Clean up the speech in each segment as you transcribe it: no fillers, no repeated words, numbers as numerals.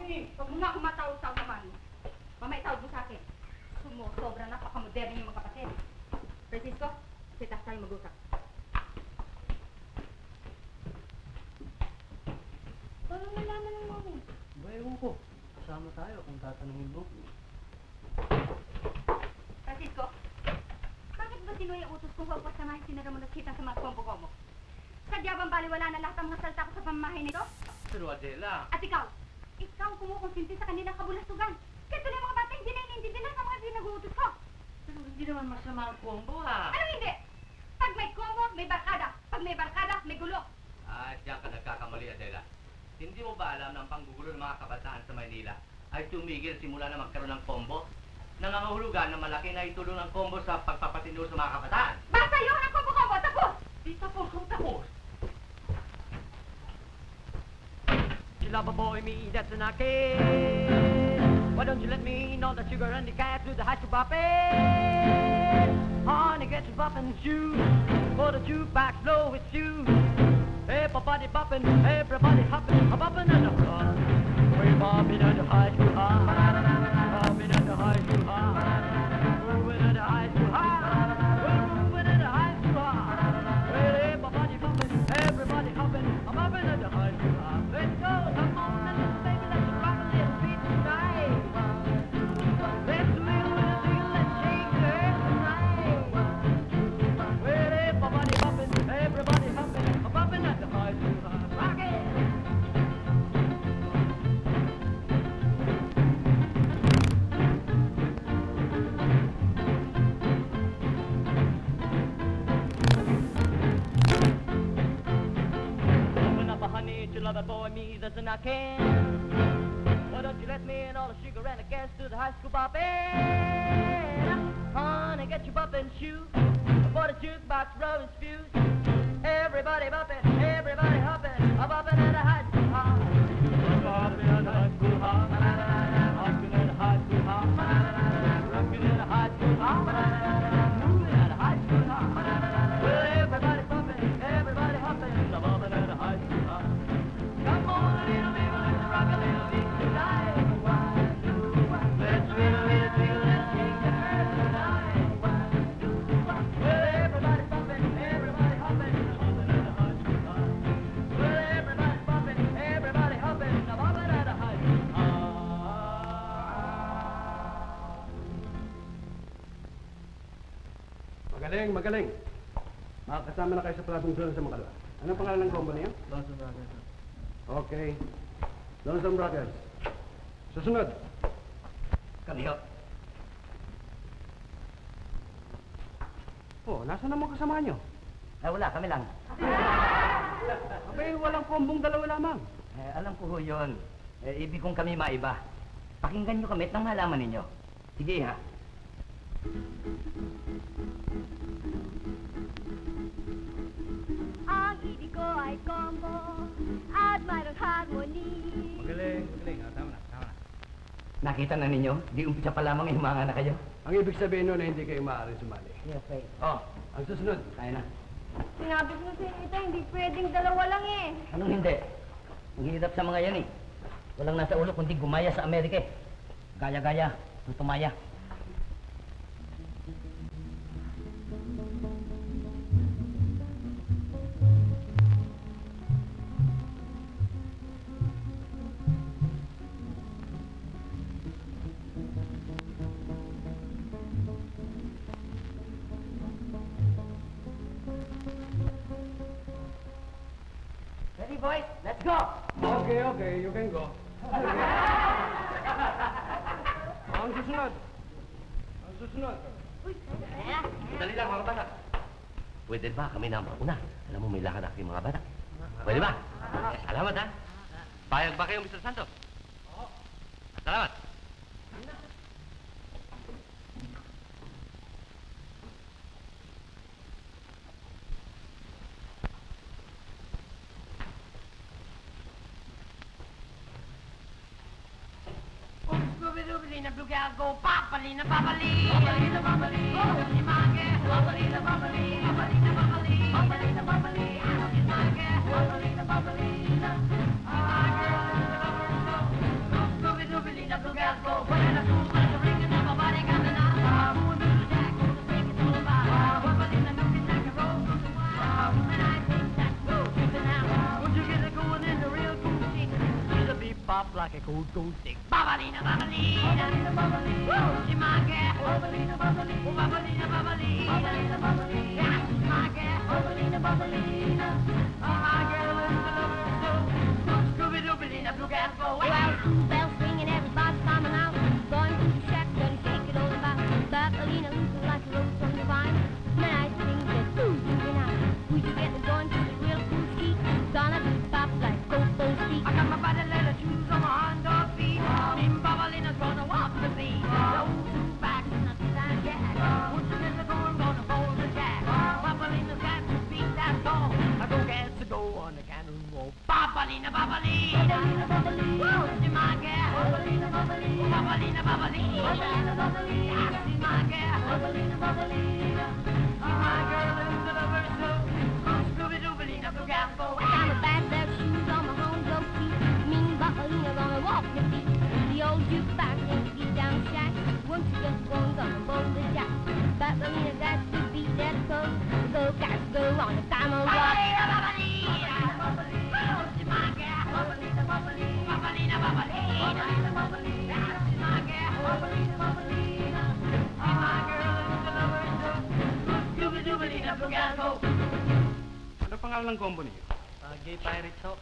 Huwag mo nga akong matawag-tawag naman. Mamaya tawag mo sa akin. Sobra napakamoderno yung mga kapatid. Francisco, kita tayo mag-usap. Paano nalaman ng mami? Ba, ewan ko. Kasama tayo kung tatanungin mo. Francisco, bakit ba sino yung utos kung huwag pasamahin si Ramon at Chita sa mga kombo-kombo? Sadya bang baliwala na lahat ng mga salita ko sa pamamahay nito? Pero Adela... At ikaw kumukonsinti sa kanilang kabulasugan. Kaya tuloy mga bata hindi na iniintindihan ang mga pinag-uutos ko. Pero hindi naman masama ang combo, ha? Ano hindi? Pag may kombo, may barkada. Pag may barkada, may gulo. Diyan ka nagkakamali, Adela. Hindi mo ba alam na ang panggugulo ng mga kabataan sa Maynila ay tumigil simula na magkaroon ng kombo? Nangangahulugan na malaki na itulong ng kombo sa pagpapatinuro sa mga kabataan. Basta yun ang kombo-kombo! Tapos! Di tapos kung tapos. Lover boy me, that's an arcade. Why don't you let me know the sugar and the cat to the high school bopping? Honey, get your bopping shoes for the jukebox blow its shoes. Everybody bopping, everybody hopping, a bopping and a hop. We're bopping at the high school high, bopping at the high school high, moving at the high school high, we're moving at the high school high. Well, everybody bopping, everybody hopping, a bopping at the high school high. Let's go, come on, little baby, let's rock a little bit tonight. Let's little let's shake the earth tonight. Well, everybody hopping, everybody hopping, a bopping at the high school high. Rock it! Lover boy me, that's an I can. Why don't you let me in all the sugar and the gas to the high school bopping? Honey, get your bopping shoes for the jukebox row its fuse. Everybody bopping, everybody hopping, a bopping at the high school high. Bopping at the high school high, rocking at the high school high, rocking at the high school high, moving at the high school high. Well, everybody bopping, everybody hopping, a bopping at the high school high. Come on, little baby, let's rock a little bit tonight. Let's little let's shake the earth tonight. Well, everybody bumping, everybody hopping, hopping at the high school high. Well, everybody bumping, everybody hopping, hopping at the high school high. Magaling, magaling. Makakasama na kayo sa platong doon sa Makalawa. Anong pangalan ng combo niya? Lonesome Brothers. Okay. Lonesome Brothers. Susunod. Kami ho. Oh, nasa naman kasama nyo? Wala, kami lang. Abay, walang kombong dalawa lamang. Alam ko ho yun. Ibig kong kami maiba. Pakinggan nyo kami at nang malaman ninyo. Sige ha. Ang ibig ko ay combo at mayroong harmony. Magaling, magaling. Tama na, tama na. Nakita na ninyo? Di umpisa pa lamang himanga na kayo. Ang ibig sabihin nun na hindi kayo maaaring sumali. Yes, right. Oh, Ang susunod. kaya na. Sinabi ko sa ito, hindi pwedeng dalawa lang eh. Anong hindi? Ang hirap sa mga yan eh. Walang nasa ulo kundi gumaya sa Amerika eh. Gaya-gaya, tutumaya. Ready, boys? Let's go! Okay, okay. You can go. Ang susunod. Ang susunod. Dali lang mga bata. Pwede ba kami na mauna? Alam mo, may lakad aking mga bata. Pwede ba? Salamat ha. Payag ba kayo, Mr. Santos? Oo. Salamat. Scooby-Dooby, na Blugago, papali na papali, papali na papali, si Mage, papali na papali, papali na papali, papali na papali, si Mage, papali na papali, si Mage, cold, cold stick. Babalina, babalina, woo, she's my girl. Babalina, babalina, oh, babalina, babalina, yeah, she's my girl. Babalina, babalina, oh, my girl is the lover of soul. Scooby-Dooby-Dina, blue gas go away. Well, bells ringing, everybody's coming out. Going to the shack, gonna shake it all about. Babalina looking like a rose from the vine. Man, I think that moving out. We should get it going to the real cool ski. Gonna be pop like go-go ski. I got my body leather shoes on my under feet. Me and Babalina's gonna walk the beat. Those two back in the design jack. Once you miss the door, I'm gonna fold the jack. Babalina's got to beat that song. I go get to go on the cannon roll. Babalina, Babalina, woo, she's my girl. Babalina, Babalina, Babalina, Babalina, Babalina, yeah, she's my girl. Babalina, Babalina, she's my girl and the lover so. Scooby-Dooby-Dina, blue gas go away. I got my bad pair of shoes on my home go ski. Me and Babalina gonna walk the beat. The old jukebox ain't beat down shack. Once you get going, gonna bowl the jack. Babalina got to beat that code. Go cats go on the time of rock. Babalina, Babalina, woo, she's my girl. Babalina, Babalina, Babalina, Babalina, Babalina, yeah, she's my girl. Babalina, Babalina, she's my girl and the lover so. Scooby-Dooby-Dina, blue gas go. Ano pangalan ng combo niyo? Gay Pirates ho.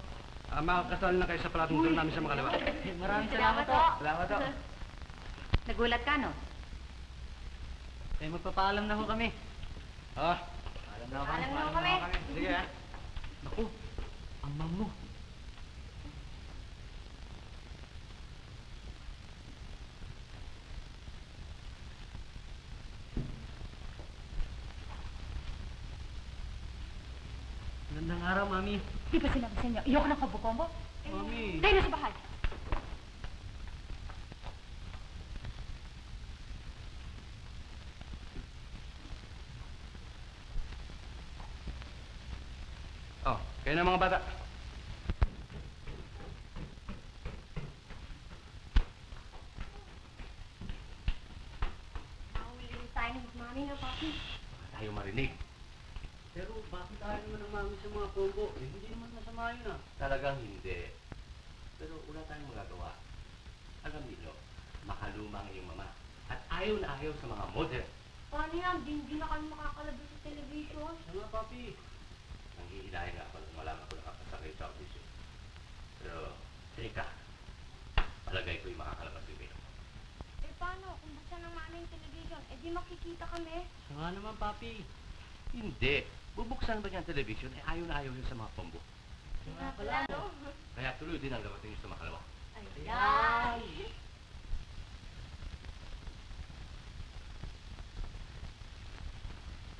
Makakasali na kayo sa platong tour namin sa Makalawa. Maraming salamat ho. Salamat ho. Nagulat ka, no? Eh, magpapaalam na ho kami. Ah, Paalam na ho kami. Paalam na ho kami. Sige ha. naku, amang mo. Magandang araw, Mami. Di ba sinabi sa inyo, iyoko ng kombo-kombo? Mami. Tayo na sa bahay. Oh, kayo na mga bata. Mahuli tayo ng mami na papi. Tayo marinig. Pero bakit tayo naman ang Mami sa mga combo? Eh, hindi naman masama yun ah. Talagang hindi. Pero wala tayong magagawa. Alam niyo, makaluma ang iyong mama. At ayaw na ayaw sa mga model. Paano yan? Di na kami makakalabas sa television. Sama, Papi. Nanghihilahin nga ako nung malaman ko nakapasakay sa audition. Pero, teka. Palagay ko'y makakalabas yung pino. Eh paano? Kung buksan ng mami yung television, eh di makikita kami. Sama naman, Papi. Hindi. Bubuksan ba niya ang television? Eh, ayaw na ayaw yun sa mga combo. Nga pala, no? Kaya tuloy din ang gawatin niyo sa makalawa. Ayan.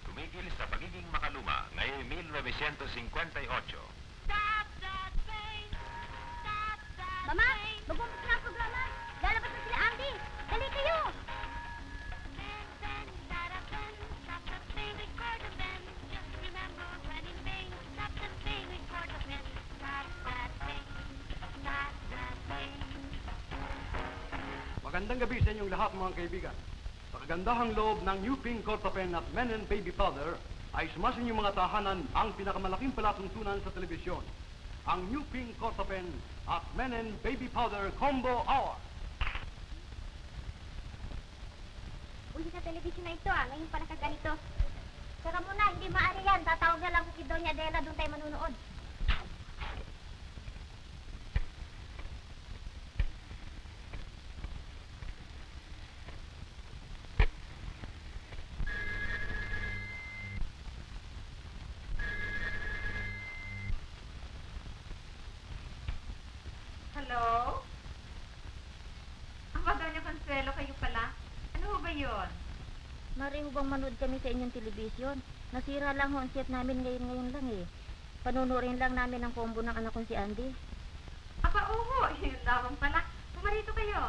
Tumigil sa pagiging makaluma ngayong 1958. Mama, mag-umpisa na ang programa. Lalabas na sila, Andy. Dali kayo. Magandang gabi sa inyong lahat mga kaibigan. Sa kagandahang loob ng New Pink Cortapen at Men and Baby Powder ay sumasin yung mga tahanan ang pinakamalaking palatuntunan sa telebisyon. Ang New Pink Cortapen at Men and Baby Powder Combo Hour. Uy, sa television na ito, ngayon pa nakaganito. Sara mo na, hindi maaari yan. Tatawag na lang ko si Doña Adela, doon tayo manunood. Hello? Ang Doña Consuelo, kayo pala? Ano ho ba yun? Mari bang manood kami sa inyong television? Nasira lang ho ang set namin ngayon lang eh. Panunurin lang namin ang combo ng anak kong si Andy. Aba, oo. Yun lamang pala. Pumarito kayo.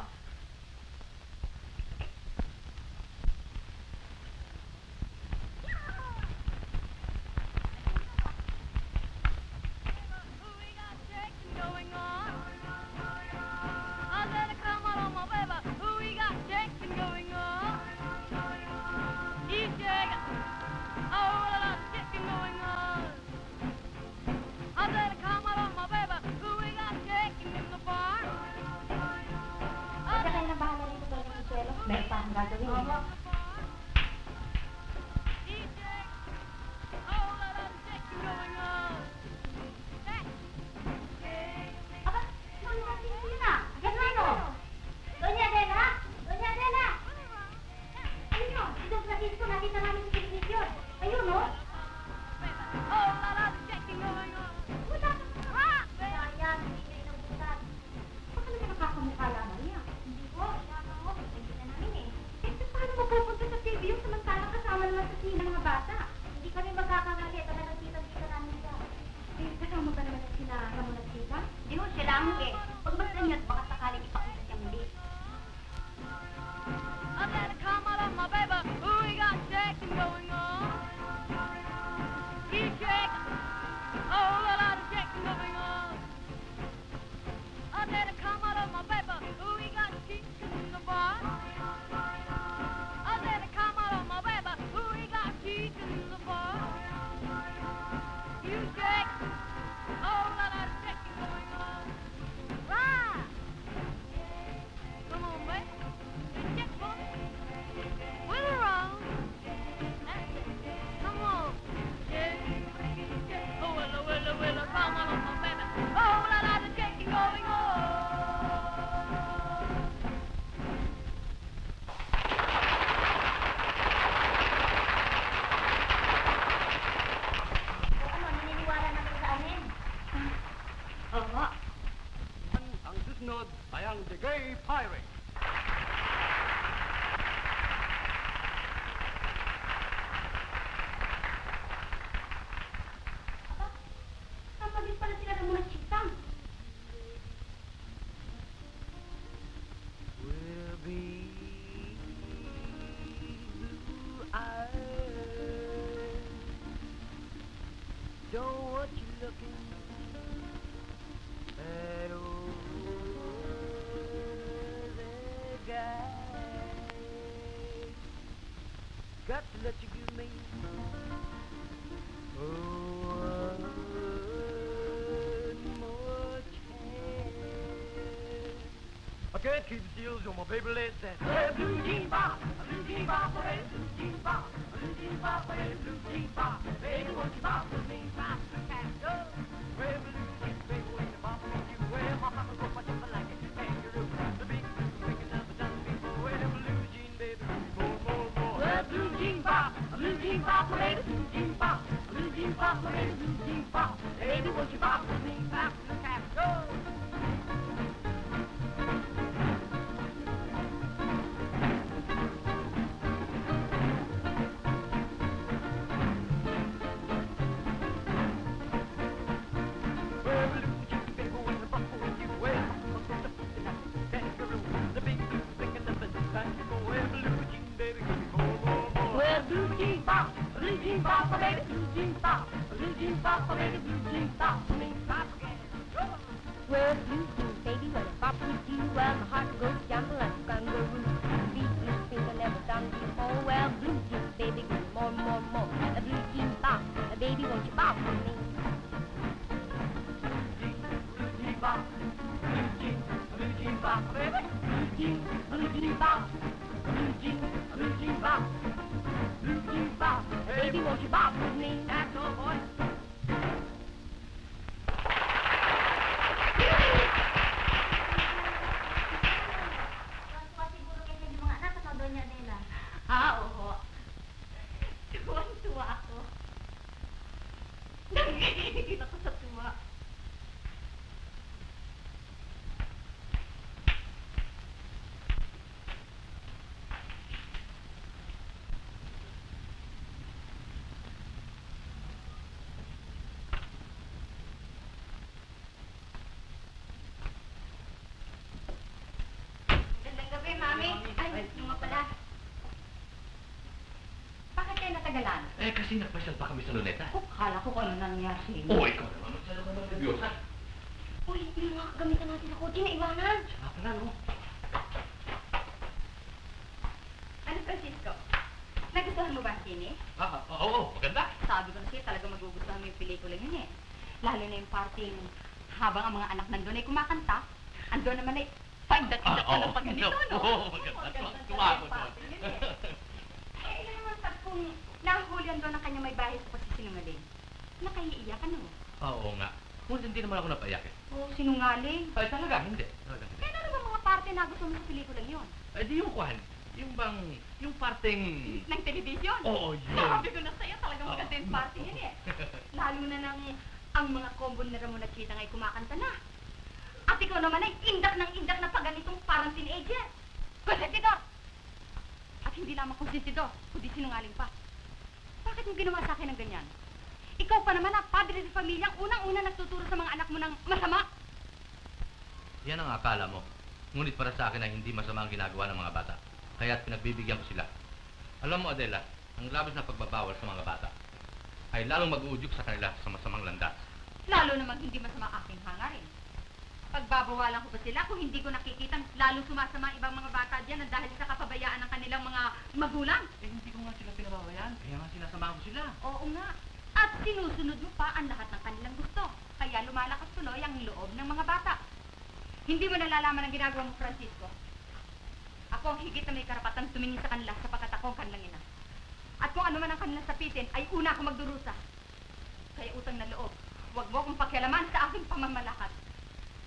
ang gagawin. Oo. Aba, Doña Cristina! Ganano? Doña Adela! Doña Adela! Ayun nyo, si Don Francisco nakita namin sa telebisyon. Ayun, no? Sayang, hindi kayo nabutan. Baka naman nakakamukha lamang niya. Hindi ko, lamang mo. Nakikita namin eh. Paano mapupunta sa TV yung samantalang kasama naman sa sina mga bata? Hindi kami magkakamali. Talagang kita-kita namin siya. Eh, kasama ba naman sila Ramon at Tita? Di ho, siya lang eh. Pag masdan niyo at baka sakaling ipakita siya muli. Ano, naniniwala na kayo sa amin? Oo. Ang susunod ay ang The Gay Pirate. Aba, kapagin pala sila ng mga chitang. Will be blue eyes. Don't want you looking at over the guy. Got to let you give me one more chance. I can't keep still, so my baby let's dance. Hey, blue jean bop, blue jean bop, hey, blue jean bop, blue jean bop, hey, blue jean bop. Baby, won't you bop with me? Bop, go. Well, blue jean, baby, when you bop with you, well, my papa go for just like it. Kangaroo, the big blue, making up the done before. Well, blue jean, baby, more. Well, blue jean bop, hey, blue jean bop, blue jean bop, hey, blue jean bop. Baby, won't you bop with me? Bop, go. Well, blue jean bop, baby, blue jean bop, blue jean bop, baby, blue jean bop, me bop again. Well, blue jeans, baby, when I bop with you, well, my heart goes jumping like a kangaroo. Beat me, think I never done before. Well, blue jeans, baby, give me more. A blue jean bop, baby, won't you bop with me? Blue jean bop, blue jean bop, baby, blue jean bop, blue jean bop, blue jean bop, Baby, won't you bop with me? That's all, boy. Tuwan-tuwa siguro kayo sa inyong mga anak at Doña Adela. Oo. Tuwan-tuwa ako. Nanginginig ako sa tuwa. Gandang gabi, Mami. Ay, yung nga pala. Bakit kayo natagalan? Eh, kasi nagpasyal pa kami sa Luneta. Oh, kala ko kung ano nangyari sa inyo. Oo, ikaw naman. Masyado ka ng nervyosa. Uy, yung mga kagamitan natin sa kotse na iwanan. Siya pala, no? Ano, Francisco? Nagustuhan mo ba ang sine? Oo, maganda. Sabi ko na sa'yo, talaga magugustuhan mo yung pelikula yun eh. Lalo na yung parting habang ang mga anak nandun ay kumakanta, andun naman ay pagdating pa ng pagganito, no? Oo, maganda. Tuwa ko doon. Nakaiiyak ka, no? Oo nga. Ngunit hindi naman ako napayak eh. Oh, sinungaling. Ay, talaga, hindi. Talaga, hindi. Kaya ano ba mga parte na gusto mo sa pelikulang yun? Ay, di yung kwan. Yung bang, yung parteng... Ng television? Oo, yun. Sabi ko na sa'yo, talagang maganda yung party yun eh. Lalo na nang ang mga combo ni Ramon at Chitang ay kumakanta na. At ikaw naman ay indak na paganitong parang teenager. Konsentidor! At hindi lamang konsentidor, kundi sinungaling pa. Bakit mo ginawa sa akin ng ganyan? Ikaw pa naman ang padre de familia, ang unang-una nagtuturo sa mga anak mo ng masama. Yan ang akala mo. Ngunit para sa akin ay hindi masama ang ginagawa ng mga bata. Kaya't pinagbibigyan ko sila. Alam mo, Adela, ang labis na pagbabawal sa mga bata ay lalong mag-uudyok sa kanila sa masamang landas. Lalo namang hindi masama aking hangarin. Pagbabawalan ko ba sila kung hindi ko nakikita lalong sumasama ang ibang mga bata dyan dahil sa kapabayaan ng kanilang mga magulang? Eh, hindi ko nga sila pinababayaan. Kaya nga sinasama ko sila. Oo nga. At sinusunod mo pa ang lahat ng kanilang gusto. Kaya lumalakas tuloy ang loob ng mga bata. Hindi mo nalalaman ang ginagawa mo, Francisco. Ako ang higit na may karapatan tumingin sa kanila sapagkat ako ang kanilang ina. At kung ano man ang kanilang sapitin, ay una ako magdurusa. Kaya utang na loob, huwag mo akong pakialaman sa aking pamamalakad.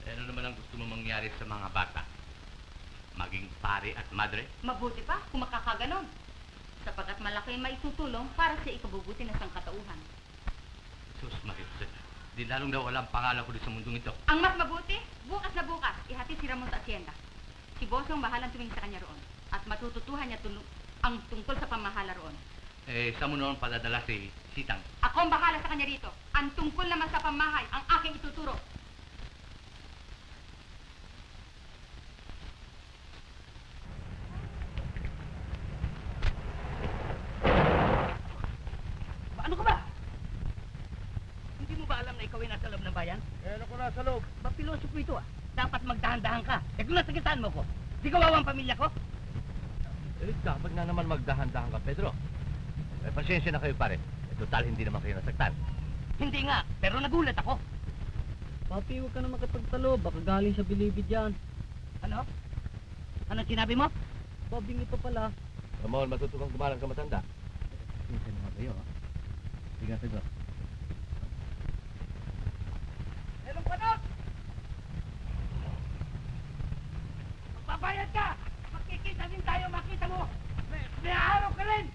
Eh, ano naman ang gusto mo mangyari sa mga bata? Maging pare at madre? Mabuti pa kung makakaganon. Sapagkat malaki ang maitutulong para sa ikabubuti ng sangkatauhan. Sus, Maritza. Di lalong daw walang pangalan ko din sa mundong ito. Ang mas mabuti, bukas na bukas, ihatid si Ramon sa asyenda. Si Bosong bahalang tumingin sa kanya roon. At matututuhan niya ang tungkol sa pamahala roon. Eh, saan mo noon padadala si Sitang? Ako ang bahala sa kanya rito. Ang tungkol naman sa pamahay, ang aking ituturo. Ano ka ba? Hindi mo ba alam na ikaw ay nasa loob ng bayan? Eh, ano ko nasa loob? Mapilosopo ito ah. Dapat magdahan-dahan ka. Eh kung nasakitan mo ko, di kawawa ang pamilya ko? Eh, dapat nga naman magdahan-dahan ka, Pedro. Eh, pasensya na kayo, pare. Eh, total, hindi naman kayo nasaktan. Hindi nga, pero nagulat ako. Papi, huwag ka na makapagtalo. Baka galing sa bilibid yan. Ano? Ano sinabi mo? Babing ito pala. Ramon, matutupang kumalang ka matanda. Minsan nga kayo, ha? Sige, sige. Elong panot! Magbabayad ka! Magkikita din tayo, makita mo! May araw ka rin!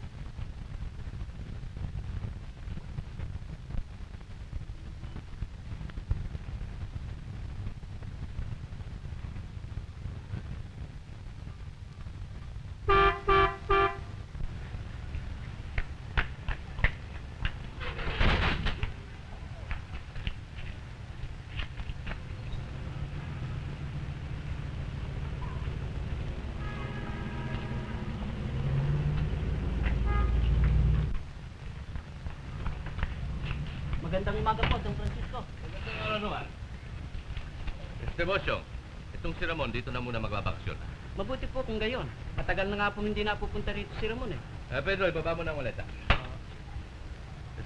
Magandang umaga po, Don Francisco. Magandang araw naman. Bosyong, itong si Ramon dito na muna magbabakasyon. Mabuti po kung gayon. Matagal na nga po hindi napupunta rito si Ramon eh. Pedro, ibaba mo ng waleta.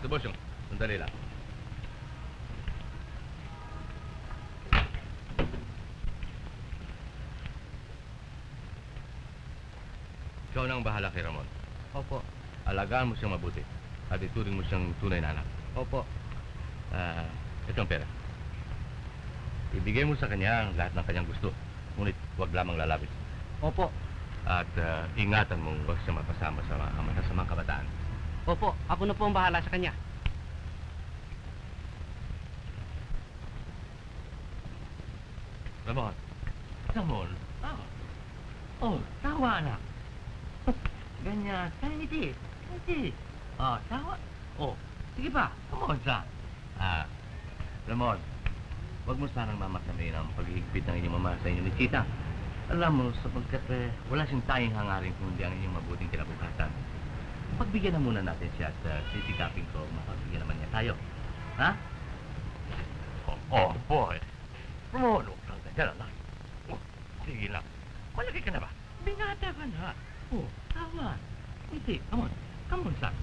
Bosyong, sandali lang. Ikaw na ang bahala kay Ramon. Opo. Alagaan mo siyang mabuti at ituring mo siyang tunay na anak. Opo. Ito ang pera. Ibigay mo sa kanya ang lahat ng kanyang gusto. Ngunit huwag lamang lalapit. Opo. At ingatan mong huwag siya mapasama sa mga masasamang kabataan. Opo. Ako na po ang bahala sa kanya. Ramon. Ramon. Oh, tawa anak. Ganyan. Hindi. Tawa. Oh, sige pa. Come on, son. Ramon, huwag mo sanang mamasamayin ang paghihigpit ng inyong mama sa inyo ni Chita. Alam mo, sapagkat wala siyang tayong hangarin kundi ang inyong mabuting kinabukasan. Pagbigyan na muna natin siya at sisikapin ko, mapagbigyan naman niya tayo. Ha? Boy. Ramon, huwag kang ganyan, anak. Sige lang. Malaki ka na ba? Binata ka na. Tama. Hindi, come on, son.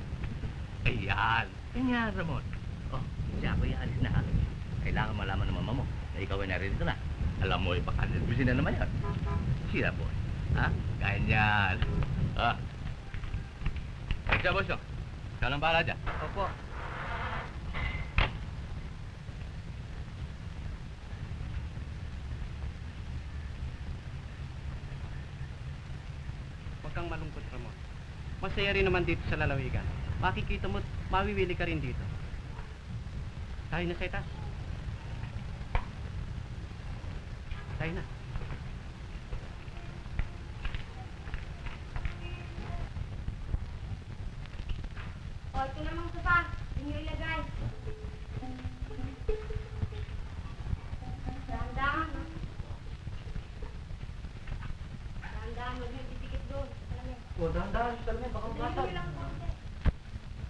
Ayan. Ganyan, Ramon. Siya ako ialis na, ha? Kailangan malaman ng mama mo na ikaw ay narito na. Alam mo, baka nervousin na naman yan. Sira, boy. Ha? Ganyan. Siya, boss, yun. Siya nang bahala dyan. Opo. Huwag kang malungkot, Ramon. Masaya rin naman dito sa lalawigan. Makikita mo, mawiwili ka rin dito. Tayo na sa itas. Tayo na. O, ito namang sopa. Hindi nyo ilagay. Dahan-dahan, ha? Dahan-dahan, huwag nyo didikit doon. Alam mo. O, dahan-dahan sa salamin, baka Dali nyo lang konti.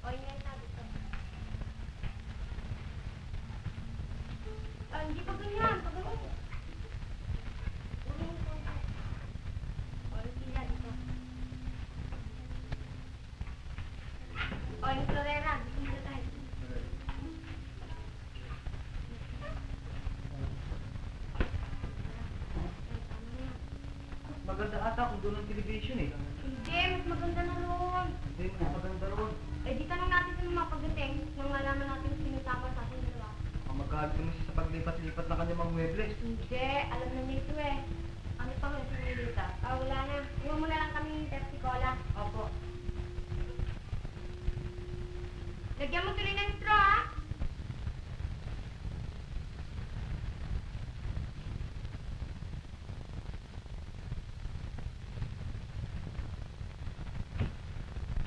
O, yun nga yung sabi ko. Ah, hindi pa ganyan. Pag ano. Uli yung konti. O, yung pila dito. O, yung florera. Dito nila tayo. Maganda ata kung doon ang television eh. Hindi, mas maganda na roon. Hindi, mas maganda ron. Eh, di tanong natin sa mga pagdating nang malaman natin sino tama sa ating dalawa. Ang magkaalit naman siya sa paglipat-lipat ng kanyang mga muebles. Hindi, alam na niya ito eh. Ano pa nga sinilita? Ah, wala na. Iwan mo na lang kami ng Pepsi Cola. Opo. Lagyan mo tuloy ng straw, ha?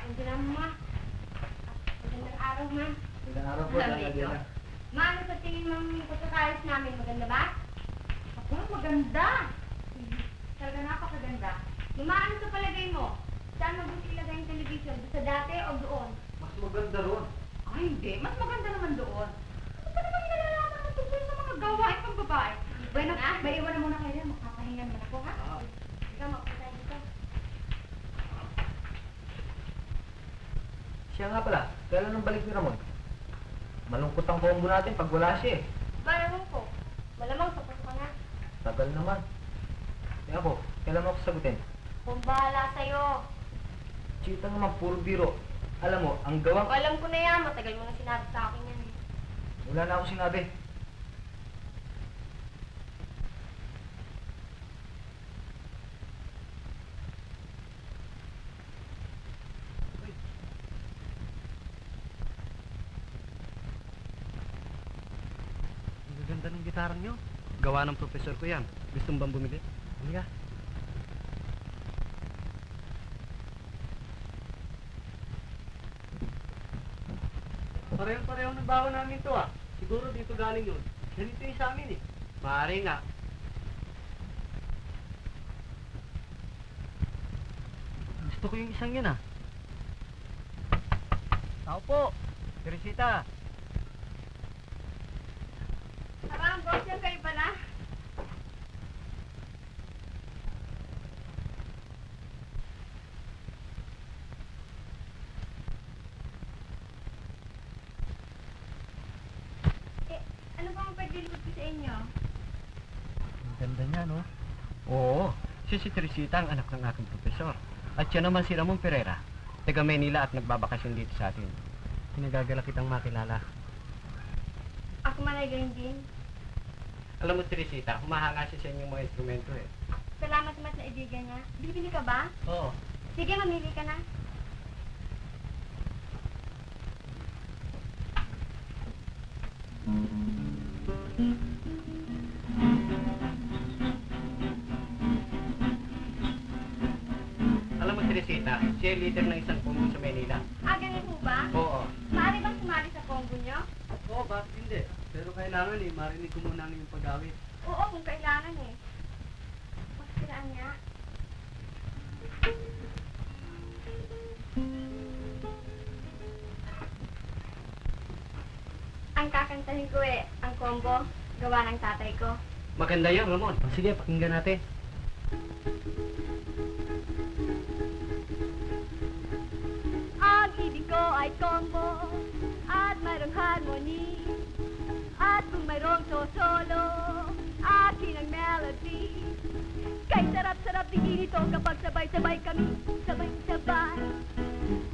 Andiyan na, ma. Magandang araw, ma. Magandang araw po, Sabi Tita ko. Adela. Ma, ano sa tingin mong pagkakaayos namin? Maganda ba? Ako, maganda. Talaga napakaganda. Mama, ano sa palagay mo? Saan mabuti ilagay yung television? Sa dati o doon? Mas maganda ron. Ay, hindi. Mas maganda naman doon. Ano ba naman nalalaman mo tungkol sa mga gawain pang babae? Bueno, may iwan na muna kayo. Makapahinga naman ako, ha? Ah. Ikaw, magpatay dito. Siya nga pala, kailan nang balik ni Ramon? Malungkot ang combo natin pag wala siya eh. Bayaran ko. Malamang tapos ka na. Tagal naman. Kaya ako, kailan mo ako sagutin? Kung bahala sa'yo. Chita naman, puro biro. Alam mo, ang gawang... Alam ko na yan. Matagal mo na sinabi sa akin yan. Wala na ako sinabi. Ang ganda ng gitara nyo. Gawa ng profesor ko yan. Gusto mo bang bumili? Halika. Pareho-pareho ng bawa namin to ah. Siguro dito galing yun. Ganito yung sa amin eh. Maaari nga. Gusto ko yung isang yun ah. Tao po. Teresita. Parang boss yan kayo pala. Eh, ano bang pagdilipot ko sa inyo? Ang ganda niya, no? Oo. Si Teresita ang anak ng aking profesor. At siya naman si Ramon Pereira. Taga Maynila at nagbabakasyon dito sa atin. Pinagagala kitang makilala. Ako man ay ganyan din. Alam mo, Teresita, humahanga siya sa inyong mga instrumento eh. Salamat naman sa ibigan niya. Bibili ka ba? Oo. Sige, mamili ka na. Alam mo, Teresita, siya ay leader ng isang combo sa Maynila. Ah, ganun po ba? Oo. Maaari bang sumali sa Congo niyo? Oo, bakit hindi? Pero kailangan eh, marinig ko muna ang iyong pag-awit. Oo, kung kailangan eh. Pagkiraan niya. Ang kakantahin ko eh, ang combo, gawa ng tatay ko. Maganda yan, Ramon. Sige, pakinggan natin. Ang ibig ko ay combo at mayroong harmony. At kung mayroong solo, akin ang melody. Kay sarap-sarap tingin ito kapag sabay-sabay kami, sabay-sabay.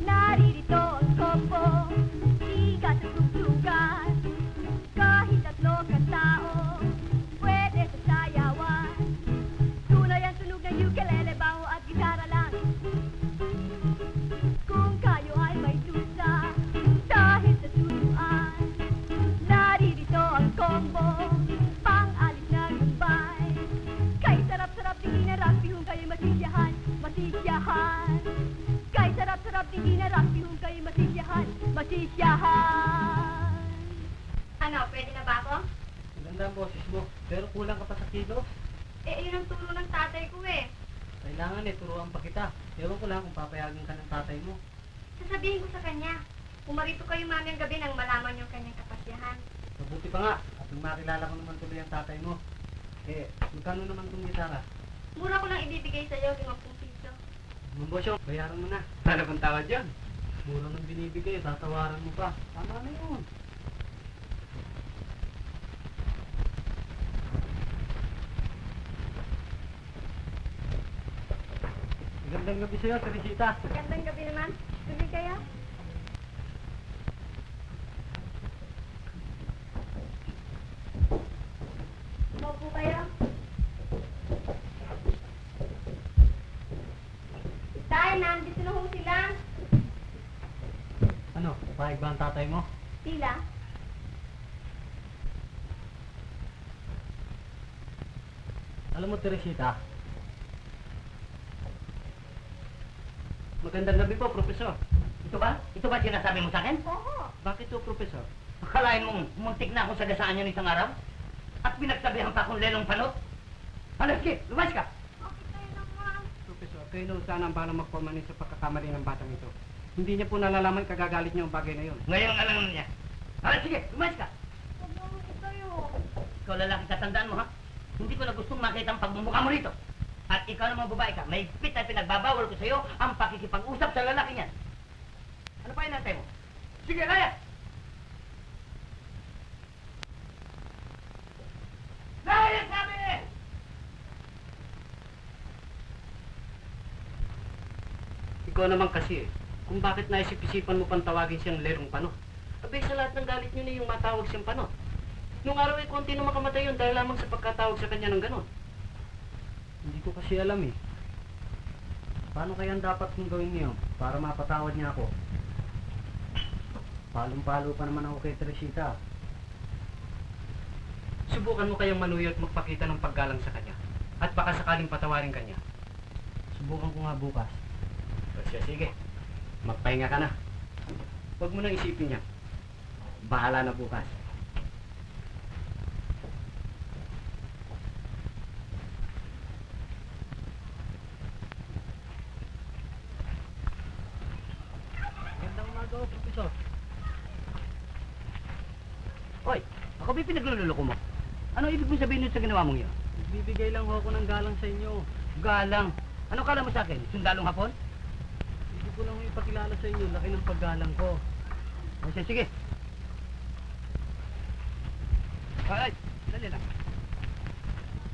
Naririto ang combo, siga sa tugtugan. Kahit tatlo ka tao, pwede sa sayawan. Tunay ang tunog ng ukulele, baho at gitara lang. ikinarang kayo masisiyahan, masisiyahan. Ano, pwede na ba ako? Maganda ang boses mo, pero kulang ka pa sa kilo. Eh, yun ang turo ng tatay ko eh. Kailangan turuan pa kita. Ewan ko lang kung papayagan ka ng tatay mo. Sasabihin ko sa kanya, umarito kayo mamayang gabi nang malaman yung kanyang kapasyahan. Mabuti pa nga, at nung makilala ko naman tuloy ang tatay mo. Eh, magkano naman itong gitara? Mura ko lang ibibigay sa'yo, 50 piso. Mambosyo, bayaran mo na. Sana kung tawad yan. Mura nang binibigay, tatawaran mo pa. Tama na yun. Magandang gabi sa'yo, Teresita. Magandang gabi naman. Tuloy kayo. Maupo kayo. Tay, nandito na ho sila. Ano, pahig ba ang tatay mo? Sila? Alam mo, Teresita, magandang gabi po, Profesor. Ito ba? Ito ba sinasabi mo sa akin? Oo. Bakit to, Profesor? Akalain mong muntik na ako sa gasaan niyo isang araw? At pinagsabihan pa akong lelong panot? Ano, sige, lumayas ka! Okay tayo naman. Profesor, kayo na sana ang balang magpamanin sa pagkakamali ng batang ito. Hindi niya po nalalaman kagagalit niyo ang bagay na yun. Ngayon alam naman niya. Ano, sige, lumayas ka! Huwag mo tayo. Ikaw lalaki, tatandaan mo ha? Hindi ko na gustong makita ang pagmumukha mo rito. At ikaw naman babae ka, may higpit na pinagbabawal ko sa iyo ang pakikipag-usap sa lalaki niyan. Ano pa inantay mo? Sige, layas! Layas, sabi! Ikaw naman kasi kung bakit naisip-isipan mo pang tawagin siyang lerong pano. Abay, sa lahat ng galit niyo na yung matawag siyang pano. Nung araw ay konti na makamatay yun dahil lamang sa pagkatawag sa kanya ng ganon. Hindi ko kasi alam eh. Paano kaya dapat kong gawin niyo para mapatawad niya ako? Palong-palo pa naman ako kay Teresita. Subukan mo kayang manuyo at magpakita ng paggalang sa kanya. At baka sakaling patawarin kanya. Subukan ko nga bukas. O siya, sige. Magpahinga ka na. Huwag mo nang isipin niya. Bahala na bukas. Magandang umaga, Profesor. Hoy, ako ba pinagluloko mo? Ano ibig mo sabihin nun sa ginawa mong yun? Bibigay lang ho ako ng galang sa inyo. Galang. Ano kala mo sa akin? Sundalong hapon? Hindi ko lang ho ipakilala sa inyo. Laki ng paggalang ko. O siya, sige. Ay, dali lang.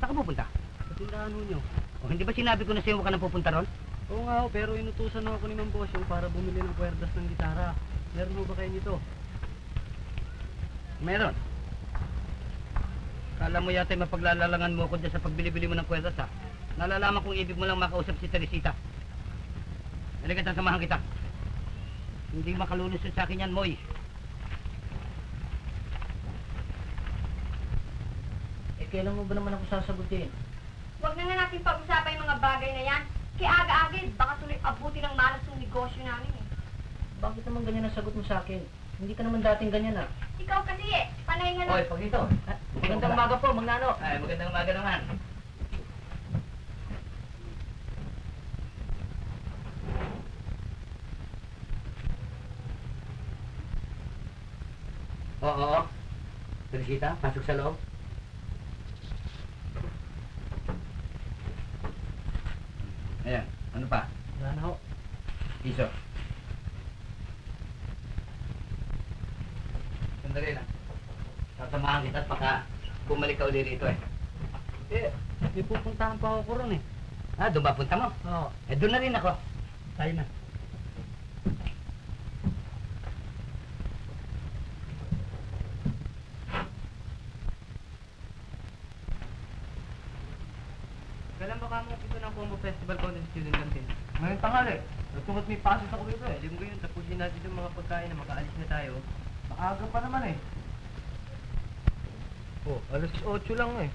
Saan ka pupunta? Sa tindahan ho nyo. O hindi ba sinabi ko na sa'yo huwag ka nang pupunta ron? Oo nga ho, pero inutusan ho ako ni Mang Bosyong para bumili ng kwerdas ng gitara. Meron ho ba kayo nito? Meron. Kala mo yata mapaglalalangan mo ako dyan sa pagbili-bili mo ng kwerdas ha? Nalalaman kong ibig mo lang makausap si Teresita. Halika, samahan kita. Hindi makalulusot sa akin yan, Moy. Eh, kailan mo ba naman ako sasagutin? Huwag na nga natin pag-usapan yung mga bagay na yan. Kaya aga-aga, baka tuloy abuti ng malas yung negosyo namin eh. Bakit naman ganyan ang sagot mo sa akin? Hindi ka naman dating ganyan ah. Ikaw kasi eh, panay nga lang. Oy, pag ito. Magandang umaga po, Mang Nano. Ay, magandang umaga naman. Oo. Teresita, pasok sa loob. Ayan, ano pa? Wala na ho. Iso. Sandali lang. Sasamahan kita at baka bumalik ka uli rito eh. Eh, may pupuntahan pa ako ron eh. Ah, doon ba punta mo? Oo. Eh, doon na rin ako. Tayo na. Kailan ba kamo ito ng Combo Festival ko ng Student Canteen? Ngayon tanghali. Tungkol may pasok ako dito eh. Linggo yun, tapusin natin yung mga pagkain na makaalis na tayo. Maaga pa naman eh. Oh, alas 8 lang eh.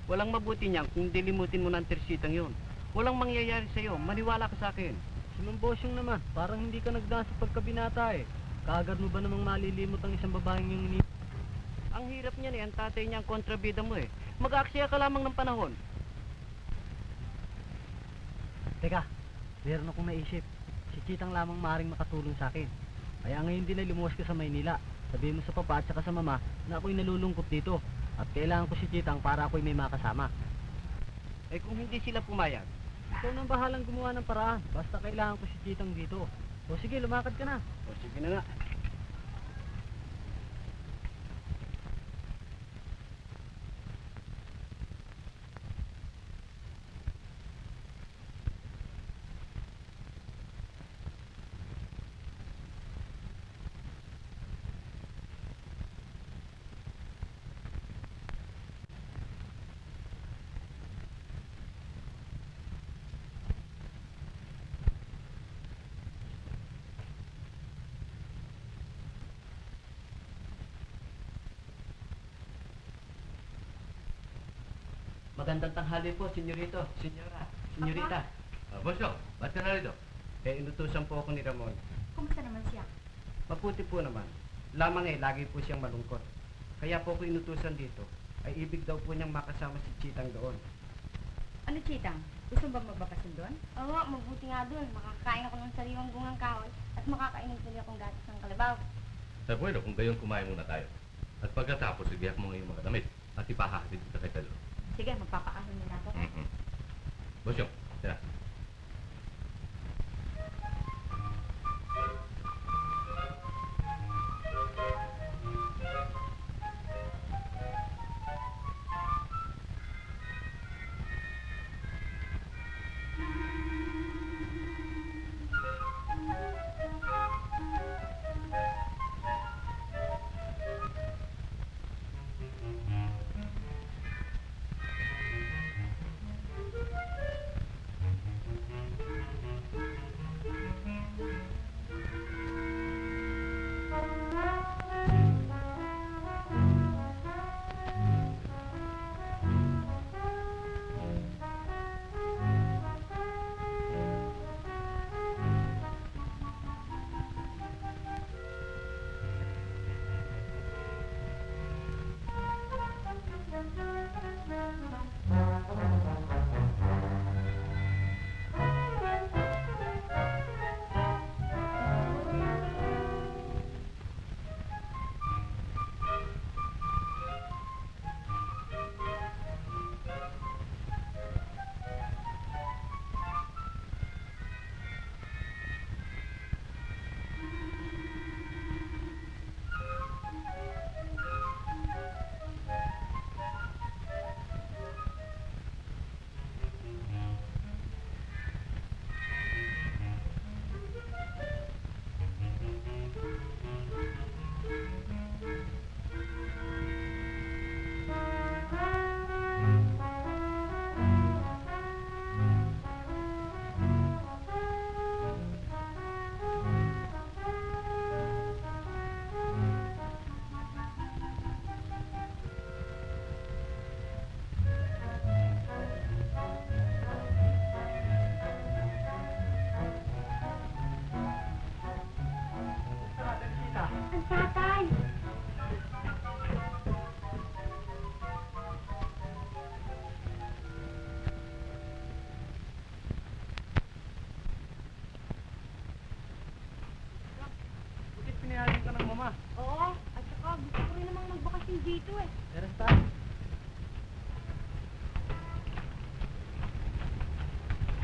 Walang mabuti niyan kung dilimutin mo ng Teresitang yun. Walang mangyayari sa'yo, maniwala ka sa akin. Si Mang Bosyong naman, parang hindi ka nagdaan sa pagkabinata eh. Kaagad mo ba namang malilimot ang isang babaeng yung ini... Ang hirap niyan eh, ang tatay niya ang kontrabida mo eh. Mag-aaksaya ka lamang ng panahon. Teka, meron akong naisip. Si Chitang lamang maaaring makatulong sa akin. Kaya ngayon din ay lumuwas ka sa Maynila. Sabihin mo sa papa at saka sa mama na ako'y nalulungkot dito. At kailangan ko si Chitang para ako'y may makasama. Eh kung hindi sila pumayag, Ikaw nang bahalang gumawa ng paraan. Basta kailangan ko si Chitang dito. O sige, lumakad ka na. o sige na nga. Magandang tanghali po, senyorito, senyorita. Bosyong, ba't ka narito? Eh, inutusan po ako ni Ramon. Kumusta naman siya? Mabuti po naman. Lamang eh, lagi po siyang malungkot. Kaya po ako inutusan dito, ay ibig daw po niyang makasama si Chitang doon. Ano, Chitang? Gusto ba magbakasyon doon? Oo, mabuti nga dun. Makakain ako ng sariwang bungang kahoy at makakainom tuloy akong gatas ng kalabaw. Sa pwede, kung gayon kumain muna tayo. At pagkatapos, ibiyak mo ngayong mga damit at ipahahatid kita kay Pedro. Sige, magpapaahon nila ako. Bosyong, tira. Ang tatay! Bakit pinayagan ka ng mama? Oo, at saka gusto ko rin namang magbakasyon dito eh. Teres tayo.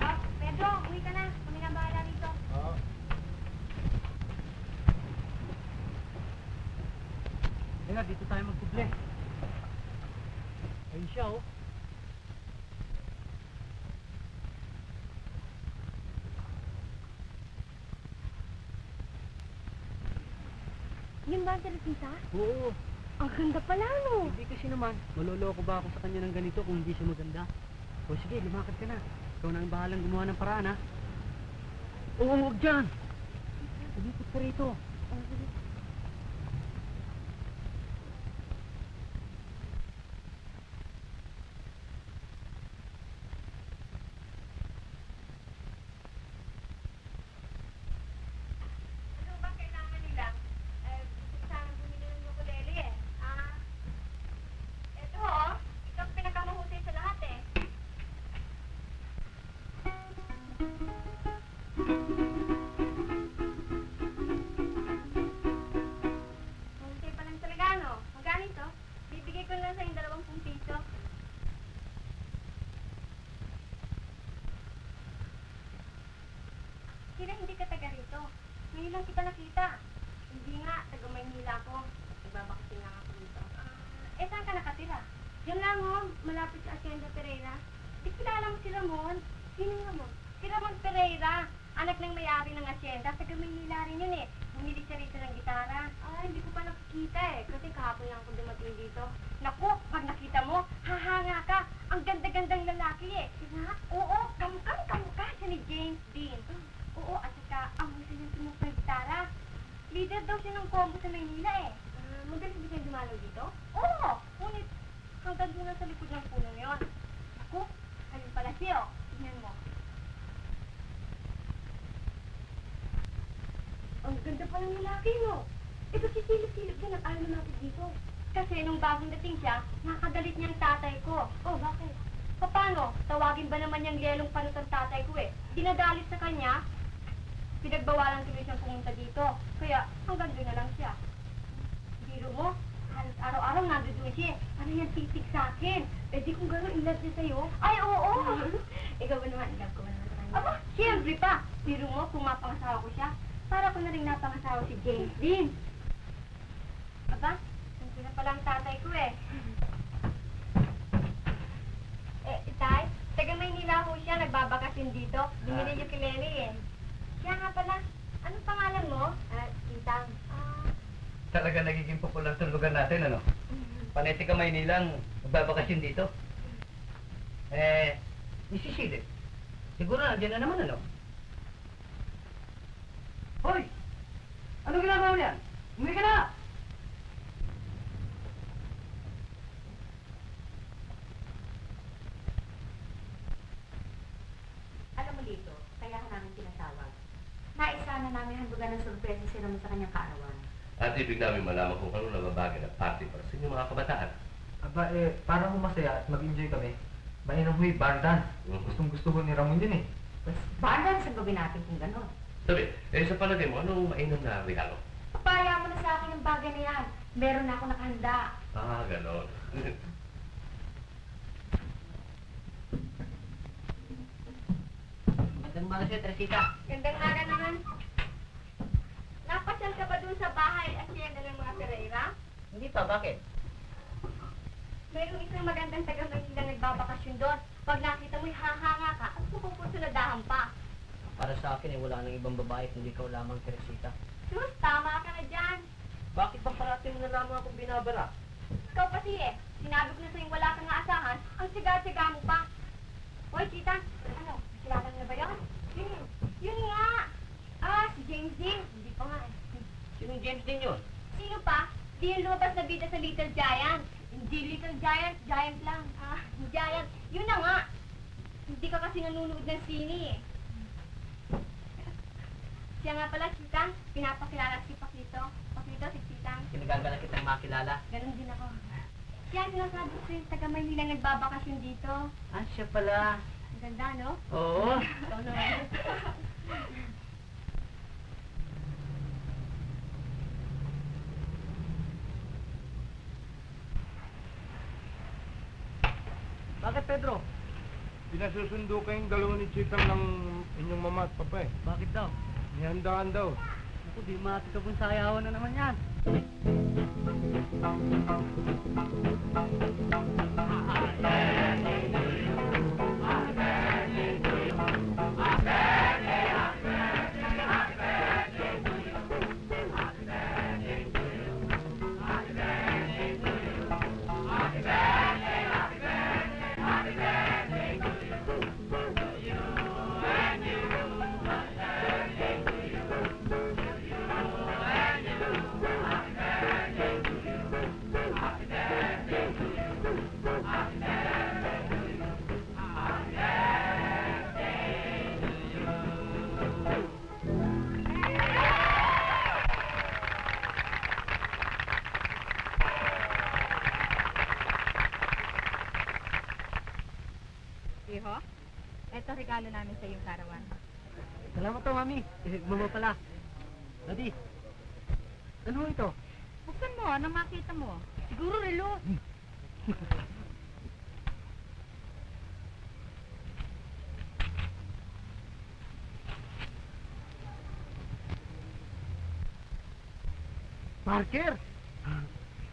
Ah, Pedro, uwi ka na. Kami na bahala rito. Oo. Teka, dito tayo magkuble. Ayun siya, oh. Yun ba ang Teresita? Oo. Ang ganda pala, no? Hindi kasi naman, maloloko ba ako sa kanya ng ganito kung hindi siya maganda? O sige, lumakad ka na. Ikaw na ang bahalang gumawa ng paraan, ha? Oo, huwag dyan! Lumipot ka rito. Okay pa lang talaga, no? Magkano ito? Bibigay ko lang sa yung 20 piso. Kira hindi ka taga rito. Ngayon lang kita nakita. Hindi nga, taga Maynila ko. Nagbabakasin lang ako dito. Saan ka nakatira? Yan lang, oh. Malapit sa Hacienda Pereira. Di kilala mo si Ramon? Sino Ramon? Si Ramon Pereira. Anak ng may-ari ng Hacienda. Taga Maynila rin yun eh. Bumili siya rito ng gitara. Hindi ko pa nakikita eh. Kasi kahapon lang ako dumating dito. Naku, pag nakita mo, hahanga ka. Ang ganda-gandang lalaki eh. Diba? Oo, kamukha siya ni James Dean. Oo, at saka ang gusto niyang tumukay gitara. Leader daw siya ng combo sa Maynila eh. Magaling ba siya dumalaw dito? Oo, ngunit hanggang doon lang sa likod ng punong yon. Naku, ayun pala siya oh. Tignan mo. Ang ganda pa ng lalaki, no? Kasi silip-silip siya, nag-ayaw natin dito. Kasi nung bagong dating siya, nakagalit niyang tatay ko. Oh, bakit? Paano? Tawagin ba naman niyang yelong panot ang tatay ko eh? Dinadalit sa kanya, pinagbawalan tuloy siyang pumunta dito. Kaya hanggang doon na lang siya. Biro mo, halos araw-araw nandoon siya. Ano yan, titig sa akin? Di kung gano'n in love siya sa'yo. Ay, oo! Ikaw ba naman, in love ko ba naman sa kanya? Aba, siyempre pa! Biro mo, kung mapangasawa ko siya, para ko na rin napangasawa si James Dean. Aba, nandiyan na pala ang tatay ko eh. Tay, taga Maynila ho siya, nagbabakasyon dito. Bumili yung kileli eh. Siya nga pala, anong pangalan mo? Titang. Talaga nagiging popular sa lugar natin, ano? Panete ka Maynilang, magbabakasyon dito. Isisilip. Siguro nandiyan na naman, ano? Hoy! Ano ginagawa mo yan? Umuwi ka na! Alam mo dito, kaya ka namin tinatawag. Naisa na namin handugan ng sorpresa si Ramon sa kanyang kaarawan. At ibig namin malaman kung ano nababagay na party para sa inyong mga kabataan. Aba, para masaya at mag-enjoy kami, mainam ho'y bar dance. Gustong-gusto ko ni Ramon yun eh. Banan sa gawin natin kung gano'n. Sabi, sa palagay mo, anong mainam na regalo? Papaya mo na sa akin ang bagay na yan. Meron na ako nakahanda. Ganon. Magandang mga siya, Teresita. Gandang naga naman. Napasyal ka ba dun sa bahay at siyenda ng mga Pereira? Hindi pa, bakit? Mayroong isang magandang taga Manila nagbabakasyon doon. Pag nakita mo'y hahanga ka at pupupunsunadahan pa. Para sa akin wala nang ibang babae kundi ikaw lamang, Teresita. Sus, tama ka na dyan. Bakit ba parating mo na lamang akong binabara? Ikaw kasi eh, sinabi ko na sa'yong wala kang aasahan, ang siga-siga mo pa. Hoy, Chita, ano, kilala mo na ba yun? Yun nga. Si James Dean. Hindi pa nga eh. Sinong James din yun? Sino pa? Di yung lumabas na bida sa Little Giant. Hindi Little Giant, Giant lang. Giant. Yun na nga. Hindi ka kasi nanonood ng sine eh. Siya nga pala, Chitang, pinapakilala si Pakito. Pakito, si Chitang. Kinagagala kitang makilala. Ganon din ako. Siya, sinasabi ko yung taga Maynila nagbabakasyon dito. Siya pala. Ang ganda, no? Oo. Ikaw naman. Bakit, Pedro? Pinasusundo kayong dalawa ni Chitang ng inyong mama at papa eh. Bakit daw? Nihandaan daw. Ako, di matikabong sayawan na naman yan. Iho, eto regalo namin sa iyong karawan. Salamat to, Mami. Mama pala. Daddy, ano ito? Buksan mo, nang makita mo. Siguro relo. Parker!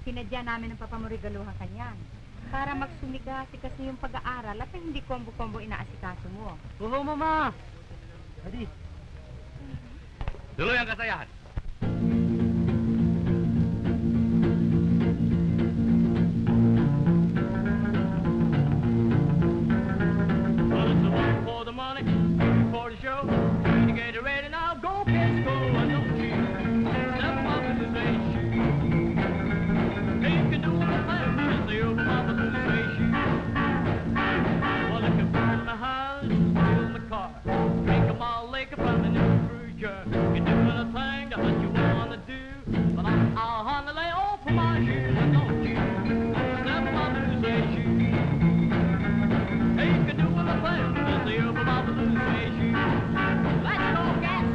Sinadya namin ng papamurigaluhan kanyan. Para magsumigasi kasi yung pag-aaral at hindi kombo-kombo inaasikaso mo. Oo, Mama! Daddy, Tuloy ang kasayahan. Well, it's the one for the money, for the show. You get it ready now, go kids, go, and don't you step up in the face. Hey, you can do what I just the open up in the face. Well, I can burn my house, steal my car, drink a mile lake, find a new cruiser. You can do anything that you wanna do, but I'll honey lay off for my shoes, and don't you step up in the face. Hey, you can do anything, just the open up in the face. Let's go, gas!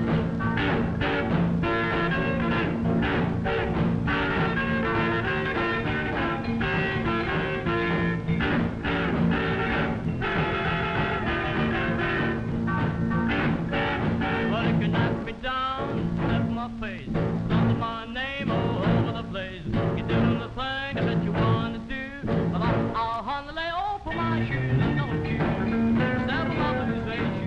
Well, you can knock me down, slap my face, slander my name all over the place. You do the thing that you wanna do, but I'll honey lay off for my shoes, and don't you step on the face.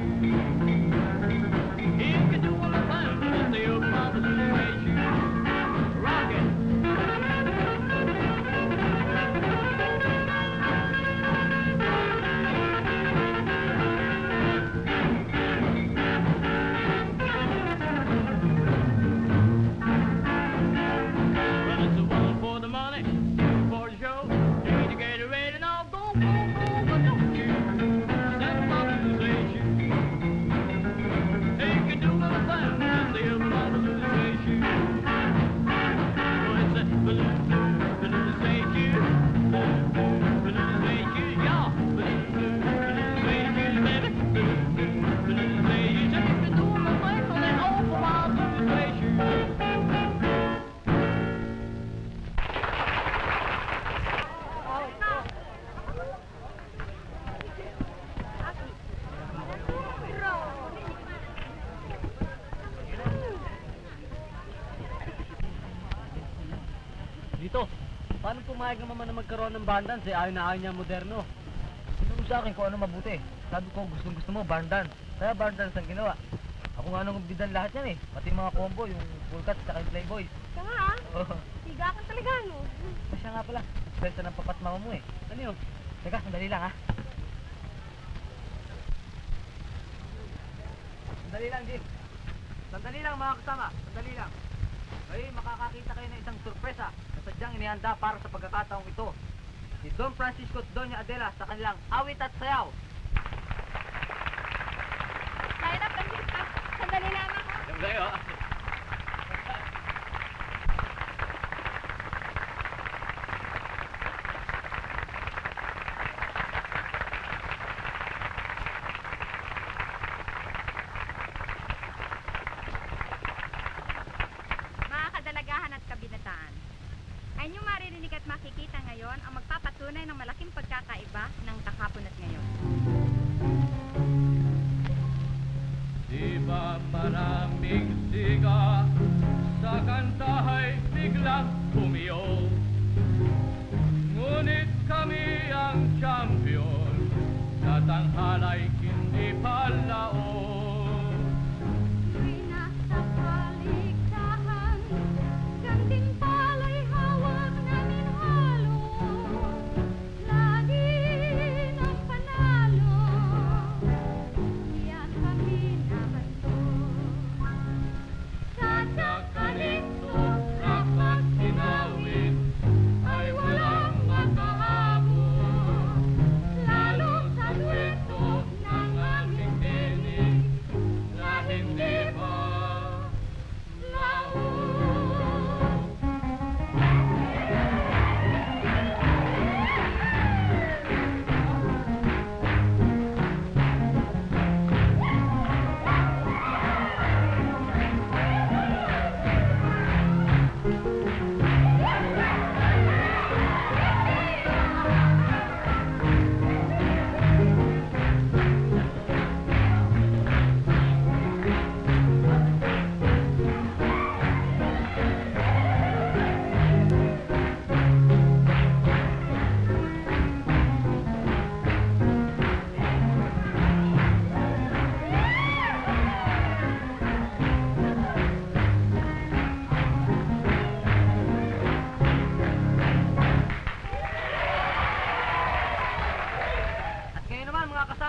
You can do anything, just the open up the face. Rock it. Well, it's the one for the money, two for the show. You need to get it ready now, go, go, go, but don't you step up to the station. Hey, you can do anything, just the open up to the station. Oh, it's a balloon, balloon station, balloon station, yeah, balloon station, baby, balloon station. You can do anything, so they open up to the station. dito. Paano pumayag ng mama na magkaroon ng barn dance? Ayaw na ayaw niya moderno. Sino sa akin kung ano mabuti? Sabi ko gusto mo barn dance. Kaya barn dance ang ginawa. Ako nga nung bidan lahat yan eh. Pati mga combo, yung full cut at playboys. Siya nga, Oh, siga ka talaga, no? siya nga pala. Swelta ng papat mama mo eh. Ano yun? Teka, sandali lang ha. Sandali lang, Jim. Sandali lang mga kasama. Sandali lang. Ay, makakakita kayo ng isang sorpresa na sadyang inihanda para sa pagkakataong ito. Si Don Francisco at Doña Adela sa kanilang awit at sayaw. Line up, sandali lamang. Yung sa'yo. Mga kadalagahan at kabinataan, ay niyong maririnig at makikita ngayon ang magpapatunay ng malaking pagkakaiba ng kahapon at ngayon. Di ba maraming siga sa kantahay biglang pumiyol? Ngunit kami ang champion sa tanghalay hindi palaon. Nasa paligsahan, gantimpala'y hawak namin halos. Lagi ng panalo, yan kami nabanto. Sa kakalito, Dapat sinawin ay walang makahabol, lalo sa kwento ng aming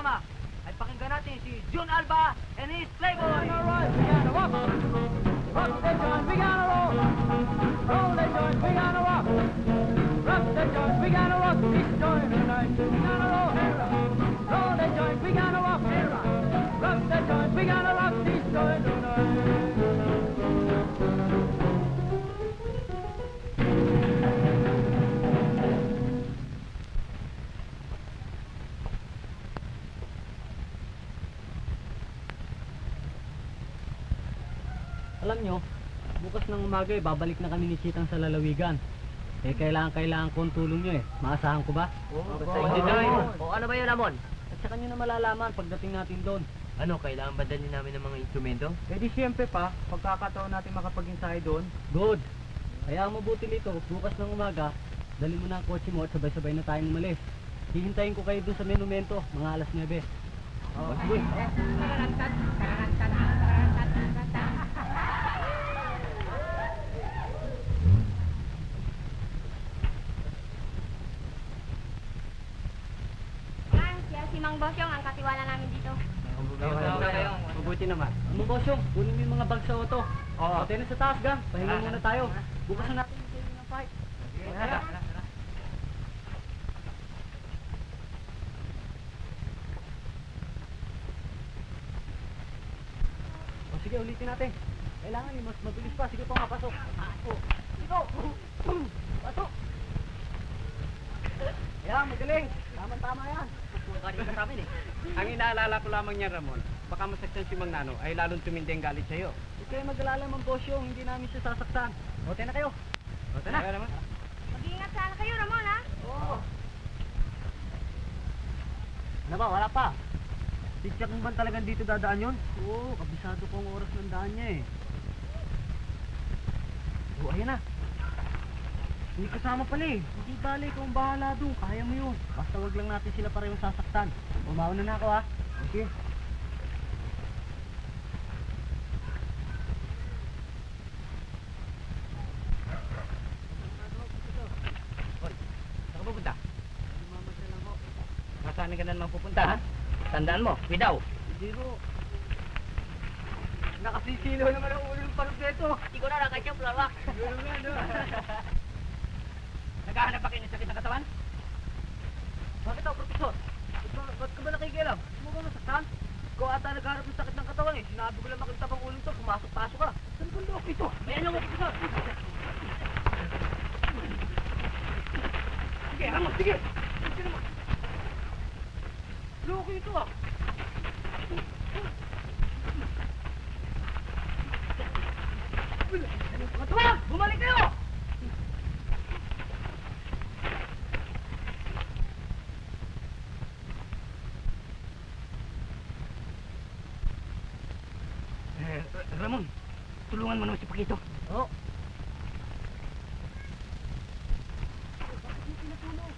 kasama, ay pakinggan natin si Jun Alba and his Playboy! Alright, we gotta rock. Rock the joint, we gotta roll. Roll the joint, we gotta rock. Rock the joint, we gotta rock this joint tonight. We gotta roll and rock. Roll the joint, we gotta rock and rock. Rock the joint, we gotta rock this joint tonight. Alam nyo, bukas ng umaga babalik na kami ni Chitang sa lalawigan. Kailangan kong tulong nyo Maasahan ko ba? O ano ba yun, Ramon? At saka nyo na malalaman pagdating natin doon. Ano, kailangan ba dalhin namin ng mga instrumento? Di siyempre pa, pagkakataon natin makapag-ensayo doon. Good. Kaya mabuti nito, bukas ng umaga, dali mo na ang kotse mo at sabay-sabay na tayong umalis. Hihintayin ko kayo doon sa monumento, mga alas 9. Sige. Si Mang Bosyong ang katiwala namin dito. Mabuti naman. Mang Bosyong, kunin mo yung mga bag sa auto. Hotel na sa taas, gang. Pahinga muna tayo. Bukas na natin yung ng fight. Sige, ulitin natin. Kailangan mas mabilis pa. Sige pa nga, pasok. Dito! Pasok! Yan, magaling. Tama-tama yan. Ang inaalala ko lamang niya, Ramon, baka masaktan si Mang Nano ay lalong tumindi ang galit sa'yo. Huwag kayo mag-alala, Mang Bosyong, hindi namin siya sasaktan. Bote na kayo. Bote na. Mag-iingat sana kayo, Ramon, ha? Oo. Ano ba, wala pa? Tiyak mo ba talagang dito dadaan yun? Oo, kabisado ko ang oras ng daan niya Oo, ayan na. Hindi kasama pala Hindi bale, ikaw ang bahala doon. Kaya mo yun. Basta wag lang natin sila parehong sasaktan. Umauna na ako Okay. Hoy, saan ka pupunta? Mamadala ko. Nasaan ka na naman pupunta, ha? Tandaan mo, Pidaw. Hindi ho. Nakasisilo naman ang ulo ng parupleto. Hindi ko na nakachok, lawak. Naghahanap ba kayo ng sakit ng katawan? Bakit ako, Profesor? Ba't ka ba nakikialam? Gusto mo ba masaktan? Ikaw ata naghahanap ng sakit ng katawan Sinabi ko lang makintabang ulo ito, pumasok-pasok ka. Saan ba loob ito? Ayan yung Profesor! Sige, Ramon, sige! Sige naman! Loko ito Tumag! Bumalik kayo! Ramon, tulungan mo naman si Pakito. Oo.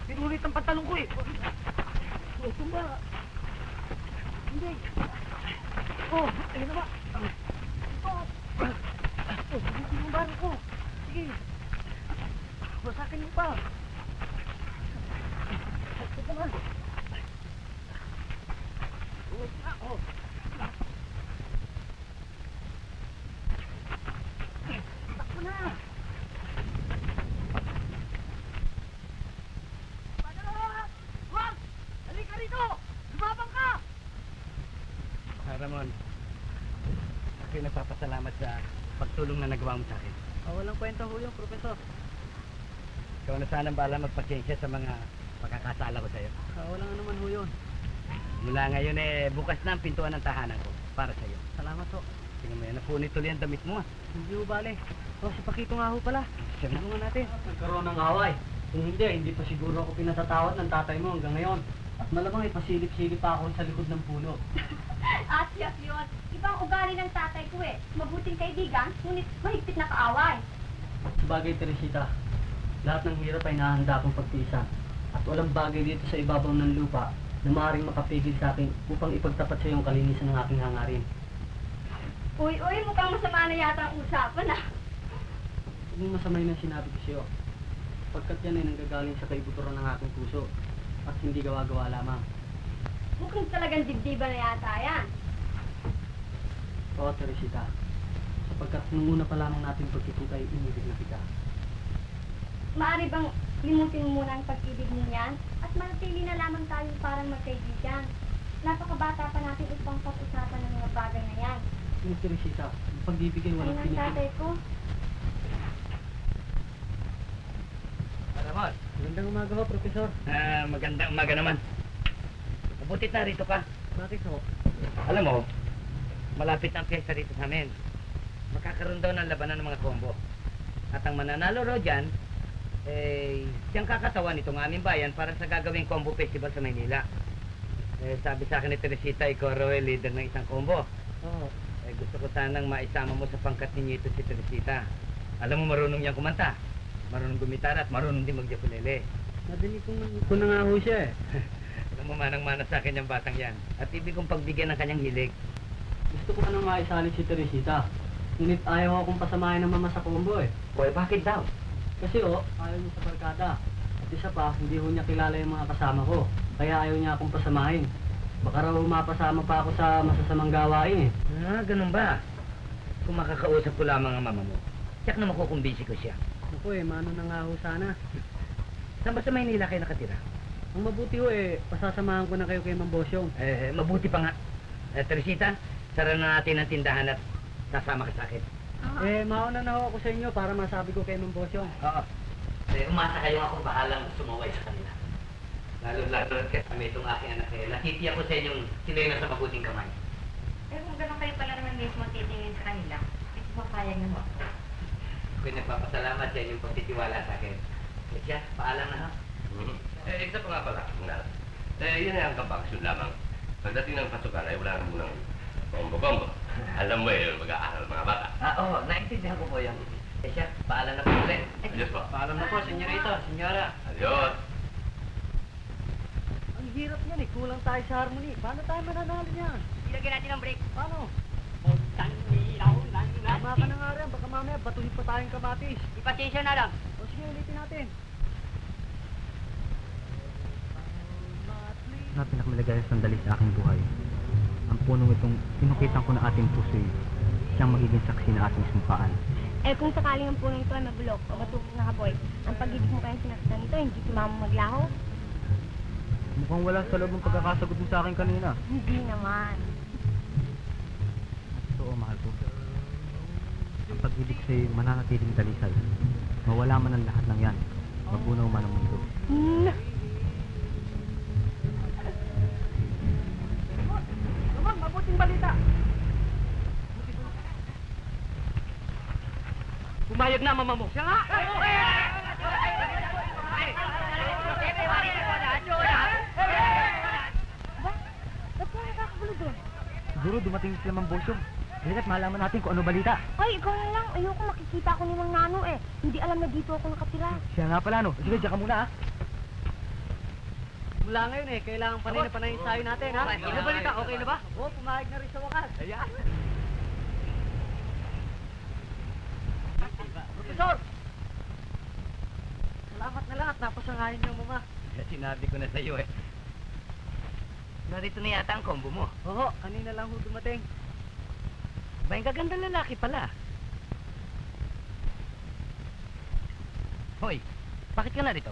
Pinulit ang pantalong ko Ito ba? Hindi. Ayun na ba? Subukin yung baro ko. Sige. Basakin mo pa. Ito naman. Takbo na. Wag! Halika rito! Lumabang ka! Ramon, ako'y nagpapasalamat sa pagtulong na nagawa mo sa akin. Walang kwenta ho yun, Profesor. Ikaw na sanang bahala magpasensya sa mga pagkakasala ko sa'yo. Wala nga naman ho yun. Mula ngayon bukas na ang pintuan ng tahanan ko para sa'yo. Salamat ho. Tingnan mo yan, napunit tuloy ang damit mo Hindi ho bale. Si Pakito nga ho pala. Siya nga natin. Nagkaroon ng away. Kung hindi pa siguro ako pinatatawad ng tatay mo hanggang ngayon. At malamang ipasilip-silip pa ako sa likod ng puno. Asyas yun. Ibang ugali ng tatay ko Mabuting kaibigan, ngunit mahigpit na kaaway. Sabagay, Teresita, lahat ng hirap ay nahahanda akong pagtiisan. At walang bagay dito sa ibabaw ng lupa na maaaring makapigil sa akin upang ipagtapat sa iyong kalinisan ng aking hangarin. Uy, mukhang masama na yata ang usapan Huwag mong masamay na sinabi ko sa iyo. Pagkat yan ay nanggagaling sa kaibuturan ng aking puso at hindi gawa-gawa lamang. Mukhang talagang dibdiba na yata yan. Oo, Teresita. Sapagkat nung una pa lamang natin pagkikita ay inibig na kita. Maaari bang limutin mo muna ang pag-ibig mo yan at manatili na lamang tayong parang magkaibigan. Napakabata pa natin upang pag-usapan ng mga bagay na yan. Yung Teresita, ang pag-ibig ay Ay walang ng pinipili. tatay ko. Ramon, Magandang umaga ho, Profesor. magandang umaga naman. Mabutit na rito ka. Bakit ho? Alam mo, malapit na ang piyesta rito sa amin. Makakaroon daw ng labanan ng mga combo. At ang mananalo raw dyan, siyang kakatawan itong aming bayan para sa gagawing combo festival sa Maynila. Sabi sa akin ni Teresita, ikaw raw ay leader ng isang combo. Oo. Gusto ko sanang maisama mo sa pangkat ninyo ito si Teresita. Alam mo, marunong niyang kumanta. Marunong gumitara at marunong din mag-ukulele. Nadinig ko na nga ho siya eh. Alam mo, manang-mana sa akin yung batang yan. At ibig kong pagbigyan ng kanyang hilig. Gusto ko na nang maisali si Teresita. Ngunit ayaw akong pasamahin ng mama sa combo eh. Boy, bakit daw? Kasi ayaw niya sa barkada. At isa pa, hindi ho niya kilala yung mga kasama ko. Kaya ayaw niya akong pasamahin. Baka raw mapasama pa ako sa masasamang gawain eh. Ganun ba? Kung makakausap ko lamang ang mama mo, tiyak na makukumbisi ko siya. Ako mano na nga ho sana. Saan ba sa Maynila kayo nakatira? Ang mabuti ho pasasamahan ko na kayo kay Mang Bosyong. Mabuti pa nga. Teresita, sara na natin ang tindahan at sasama ka sa akin. Mauna na ho ako sa inyo para masabi ko kay Mang Bosyong. Oo. Umasa kayo akong bahalang sumaway sa kanila. Lalo kami itong aking anak eh. Natitiyak ko sa inyong sila'y nasa mabuting kamay. Kung gano'n kayo pala naman mismo titingin sa kanila, papayag na mo. Ako'y nagpapasalamat sa inyong pagtitiwala sa akin. Siya, paalam na ha. Isa pa nga pala, yun ay ang kapaksyon lamang. Pagdating ng pasukan ay wala na munang kombo-kombo. Alam mo mag-aaral mga bata. Oo, naintindihan ko po yan. Siya, paalam na po ulit. Adios po. Paalam na po, senyorita, senyora. Adios. Ang hirap niyan kulang tayo sa harmony. Paano tayo mananalo niyan? Ilagyan natin ang break. Paano? Tangilaw lang Tama ka na nga rin, baka mamaya batuhin pa tayong kamatis. Ipatensya na lang. O sige, ulitin natin. Na pinakamalagay sandali sa aking buhay. Ang punong itong pinukitan ko na ating puso'y siyang magiging saksi na ating sumpaan. Kung sakaling ang punong ito ay mabulok o matupok na kaboy, ang pag-ibig mo kayang sinaktan nito, hindi sumama maglaho? Mukhang wala sa loob ng pagkakasagot mo sa akin kanina. Hindi naman. Oo, mahal ko. Ang pag-ibig sa'yo mananatiling dalisay. Mawala man ang lahat ng yan. Magunaw man ang mundo. Naman, mabuting balita. Pumayag na, mama mo. Siya nga! Ba't ka nakakagulo doon? Siguro dumating sila Mang Bosyong. Halika't malaman natin kung ano balita. Ay, ikaw na lang. Ayoko makikita ako ni Mang Nano eh. Hindi alam na dito ako nakatira. Siya nga pala, no? Sige, diyan ka muna, Mula ngayon kailangan panay na panay yung sayo natin, ha? Ano balita? Okay na ba? Oo, pumayag na rin sa wakas. Ayan. Profesor! Salamat na lahat. Napasangayin niyo, mama. Sinabi ko na sa iyo eh. Narito na yata ang combo mo. Oo, kanina lang ho dumating. May gaganda lalaki pala. Hoy, bakit ka narito?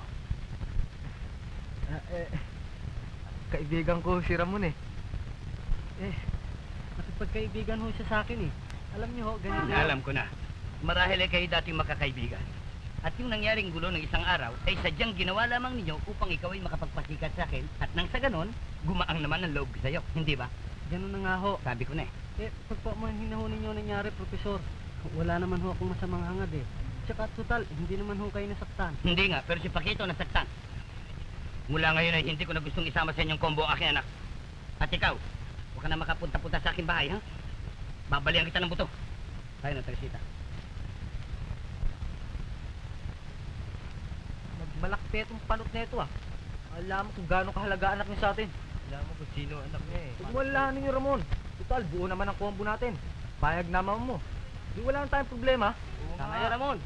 Kaibigan ko si Ramon nakipagkaibigan ho siya sa akin Alam niyo ho, ganyan Alam ko na. Marahil ay kayo dating makakaibigan. At yung nangyaring gulo ng isang araw ay sadyang ginawa lamang ninyo upang ikaw ay makapagpasikat sa akin at nang sa ganon, gumaang naman ang loob ko sa'yo. Hindi ba? Ganun na nga ho. Sabi ko na eh. Pagpamahin ho ninyo nangyari, Profesor. Wala naman ho akong masamang hangad Tsaka total, hindi naman ho kayo nasaktan. Hindi nga, pero si Paquito nasaktan. Mula ngayon ay hindi ko na gustong isama sa inyong combo ang aking anak. At ikaw, huwag ka na makapunta-punta sa aking bahay, ha? Babalian kita ng buto. Tayo na, Teresita. Malakpet ang panot na ito Alam mo kung gaano kahalaga anak niya sa atin. Alam mo kung sino anak niya eh. Huwag mo alalahanin niyo, Ramon. Total, buo naman ang combo natin. Payag naman mo. Di wala na tayong problema. Tama yan, Ramon.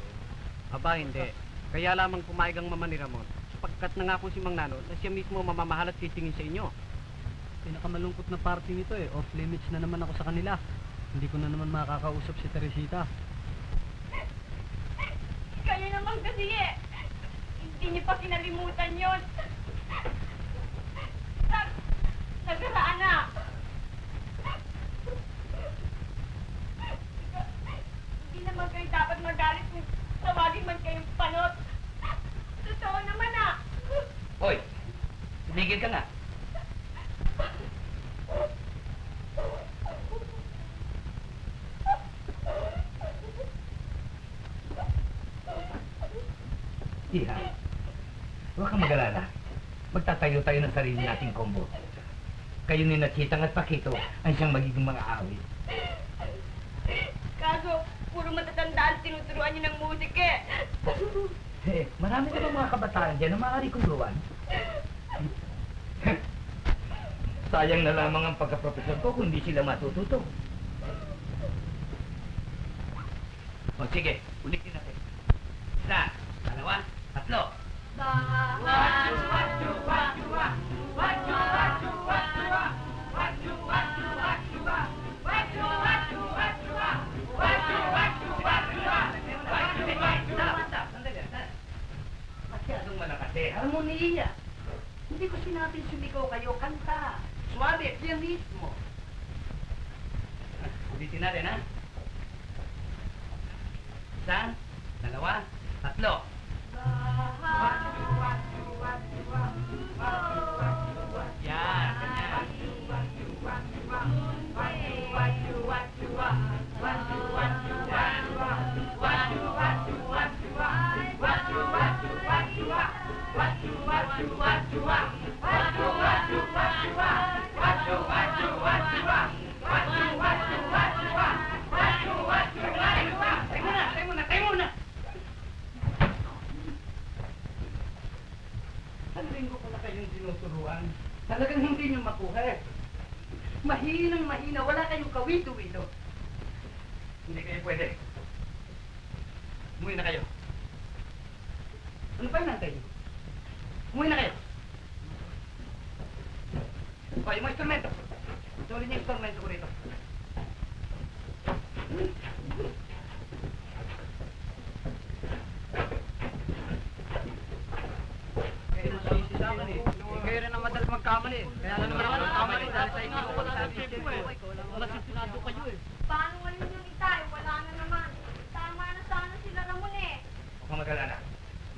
Aba, hindi. Kaya lamang pumayag ang mama ni Ramon. Sapagkat nangako si Mang Nano na siya mismo mamamahal at titingin sa inyo. Pinakamalungkot na party nito eh. Off limits na naman ako sa kanila. Hindi ko na naman makakausap si Teresita. Kayo naman kasi eh. Hindi niyo pa kinalimutan yun. Nagaraan na. Hindi naman kayo dapat magalit kung tawagin man kayong panot. Totoo naman ah. Hoy, tumigil ka nga. Iha, huwag kang mag-alala. Magtatayo tayo ng sarili nating combo. Kayo ni Nachitang at Pakito ang siyang magiging mga awit. Kaso, puro matatandaan tinuturuan niyo ng musik eh. Marami na mga kabataan dyan na maaari kong gawan. Sayang na lamang ang pagkaprofesor ko kung hindi sila matututo. O sige, ulitin natin. Isa, dalawa, tatlo. Masyadong malakas eh. Harmonia. Hindi ko sinabing sumigaw kayo, kanta. Suabe, pianismo. Ulitin natin, ha? Isa, dalawa, tatlo. Yan, ganyan. Ang linggo ko na kayong tinuturuan. Talagang hindi nyo makuha eh. Mahinang mahina, wala kayong kawito-wito. Hindi kayo pwede. Umuwi na kayo. Ano pa yung nantay nyo? Umuwi na kayo. O, yung mga instrumento. Tuloy niyo yung instrumento ko rito. Kayo rin ang madalas magkamali. Kaya na naman ako magkamali dahil sa inyo ko sa system ko. Wala sinado kayo eh. Paano ngayon yung itay? Wala na naman. Tama na sana sila Ramon eh. Huwag kang mag-alala.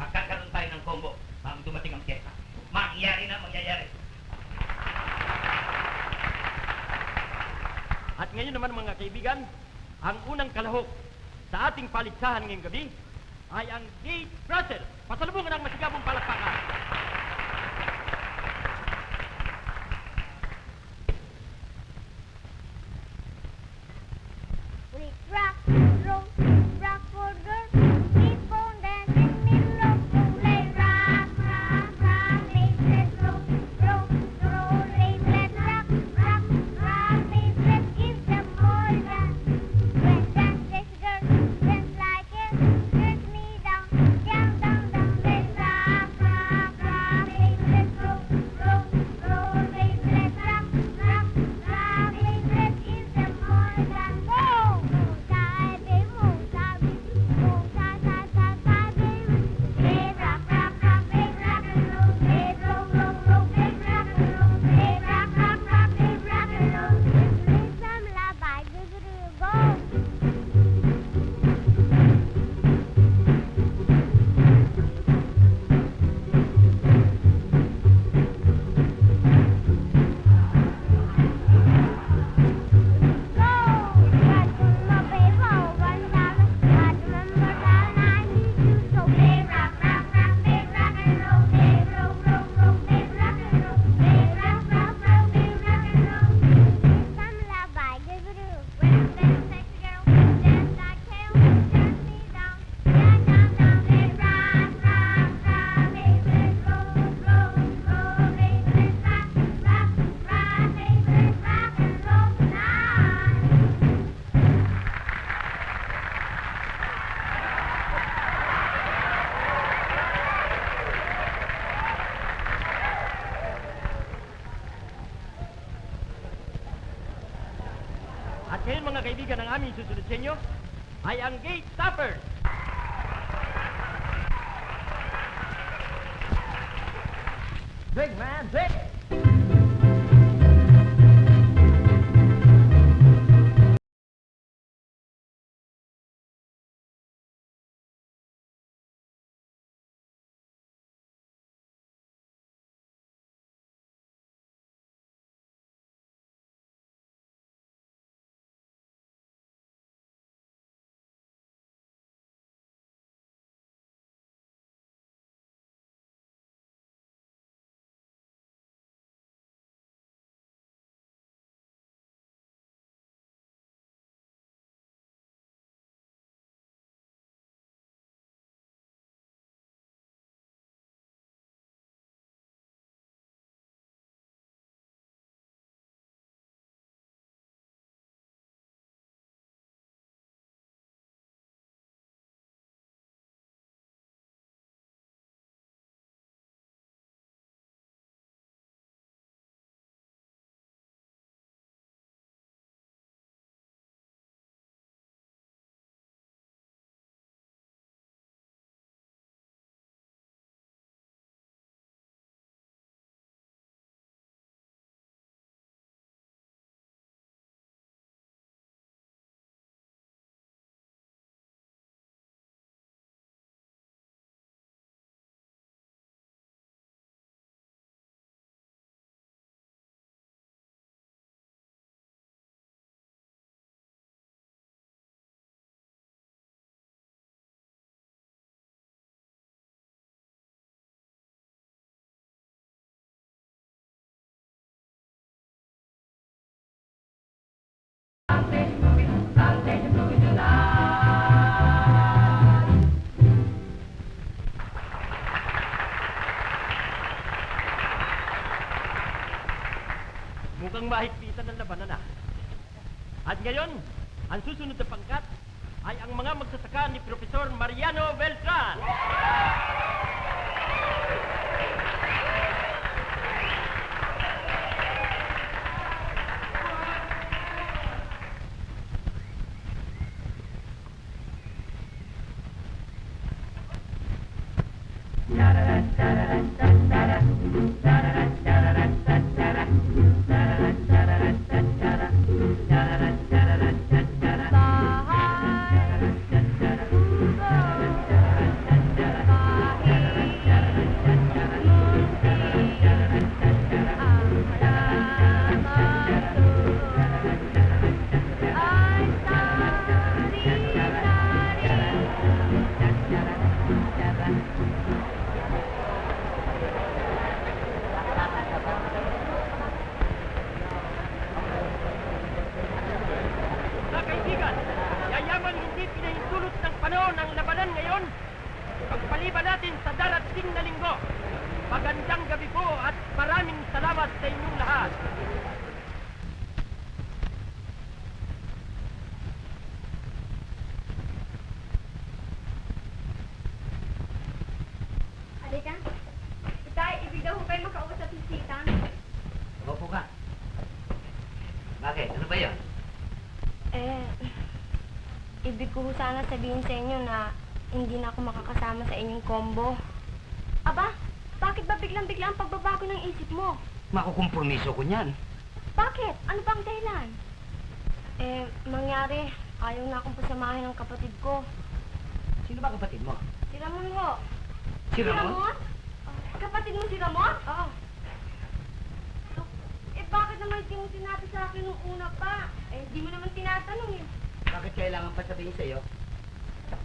Magkakaroon tayo ng combo bago dumating ang pyesta. Mangyayari na, mangyayari. At ngayon naman mga kaibigan, ang unang kalahok sa ating paligsahan ngayong gabi ay ang Gate Russell. Pasalubungan ng masigabong palakpakan. We rock, roll, rock for girls. Keep on dancing, middle of the play. Rock, rock, rock, let's roll, roll, roll, let's rock, rock, rock, let's give them more dance. When dance, this girl, dance like it, turns me down, down, down, down. Let's rock, rock, ngayon mga kaibigan, ang aming susunod sa inyo ay ang Gate Stoppers. Big man, big! Mukhang mahigpitan ng labanan na. At ngayon, ang susunod na pangkat ay ang mga magsasaka ni Profesor Mariano Beltran. Mga kaibigan, yayaman hindi pinahintulot ng panahon ang labanan ngayon. Pagpaliban natin sa darating na linggo. Magandang gabi po at maraming salamat sa inyong lahat. Halika. Itay, ibig daw ho kayo makausap si Sita. Opo ka. Bakit? Ano ba yun? Ibig ko sana sabihin sa inyo na hindi na ako makakasama sa inyong combo. Aba, bakit ba biglang-bigla ang pagbabago ng isip mo? Makukompromiso ko niyan. Bakit? Ano bang dahilan? Mangyari, ayaw na akong pasamahin ng kapatid ko. Sino ba kapatid mo? Si Ramon ho. Si Ramon? Kapatid mo si Ramon? Oo. Bakit naman hindi mo sinabi sa akin nung una pa? Hindi mo naman tinatanong eh. Bakit kailangan pa sabihin sa'yo?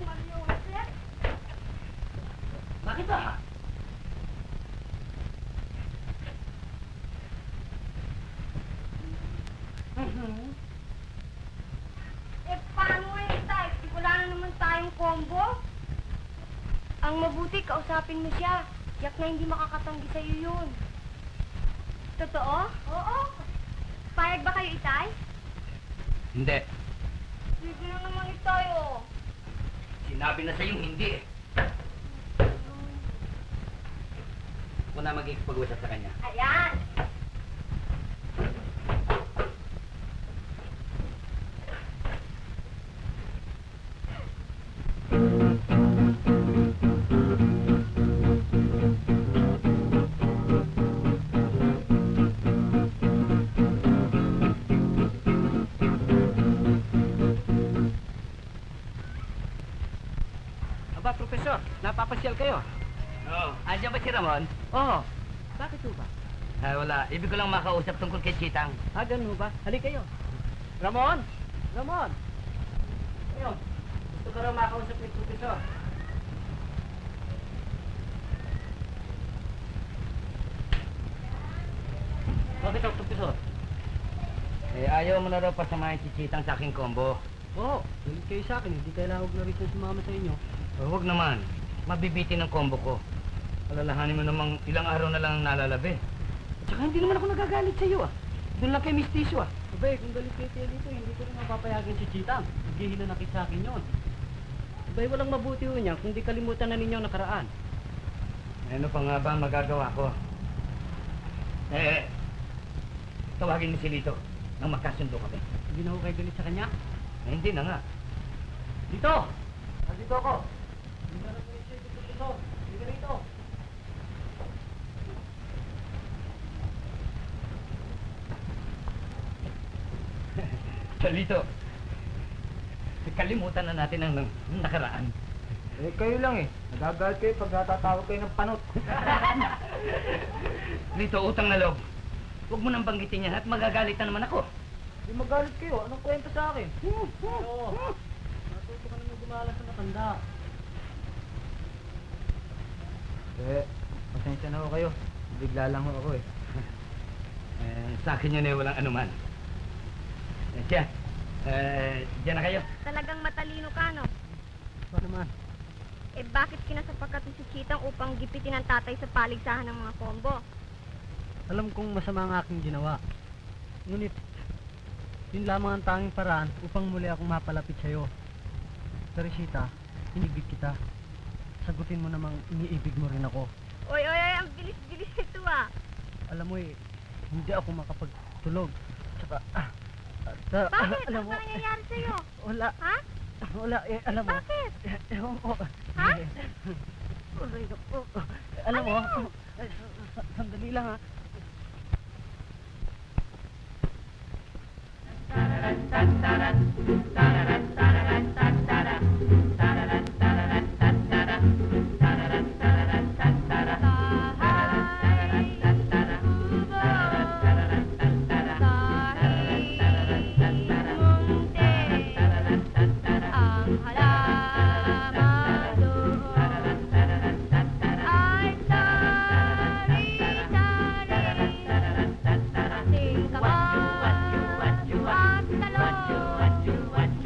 Mario Joseph? Bakit ba? Paano ngayon tayo? Wala na naman tayong combo. Ang mabuti, kausapin mo siya. Yak na hindi makakatanggi sa'yo yun. Totoo? Oo. Payag ba kayo, Itay? Hindi. Sige na naman, Itay, oh. Sinabi na sa'yo hindi eh. Ako na magkikipag-usap sa kanya. Ayan. Profesor, napapasyal kayo. Oo. Andiyan ba si Ramon? Oo. Bakit ho ba? Ay, wala. Ibig ko lang makausap tungkol kay Chitang. Ganun ho ba? Halika kayo. Ramon! Ramon! Ayun. Gusto ko raw makausap ni Profesor. Bakit ako, Profesor? Ayaw mo na raw pasamahin si Chitang sa aking combo. Oo. Galit kayo sa akin. Hindi kailangan huwag na rin sumama sa inyo. Huwag naman. Mabibitin ang combo ko. Alalahanin mo namang ilang araw na lang nalalabi. At saka hindi naman ako nagagalit sa iyo Doon lang kay Mistiso Abay, kung galit kayo tayo dito, hindi ko rin mapapayagan si Chitang. Naghihinanakit sa akin yun. Abay, walang mabuti ho niya kung di kalimutan na ninyo ang nakaraan. Ano pa nga ba ang magagawa ko? Tawagin mo si Lito nang magkasundo kami. Hindi na ho kayo galit sa kanya? Hindi na nga. Dito! Nandito ako! Hindi na rin siya dito. Hindi ka rito. Lito, kalimutan na natin ang nakaraan. Kayo lang Nagagalit kayo pag natatawag kayo ng panot. Lito, utang na loob. Huwag mo nang banggitin yan at magagalit na naman ako. Hindi magalit kayo. Anong kwento sa akin? Oo. Natuto ka naman gumalas sa matanda. Pasensya na ho kayo. Bigla lang ho ako Sa akin yun walang anuman. Siya, diyan na kayo. Talagang matalino ka, no? Ano naman? Bakit kinasapagkat si Chitang upang gipitin ang tatay sa paligsahan ng mga combo? Alam kong masama ang aking ginawa. Ngunit, yun lamang ang tanging paraan upang muli akong mapalapit sa'yo. Teresita, inibig kita. Sagutin mo namang iniibig mo rin ako. Oy, ang bilis-bilis ito Alam mo hindi ako makapagtulog. Tsaka, Bakit? alam Ano mo, nangyayari sa'yo? wala. Ha? Wala, alam mo. Bakit? Ewan ko. Ha? Aray, naku. Alam mo, sandali lang ha. Ang halaman doon ay sari-sari, ating kabaw at talong.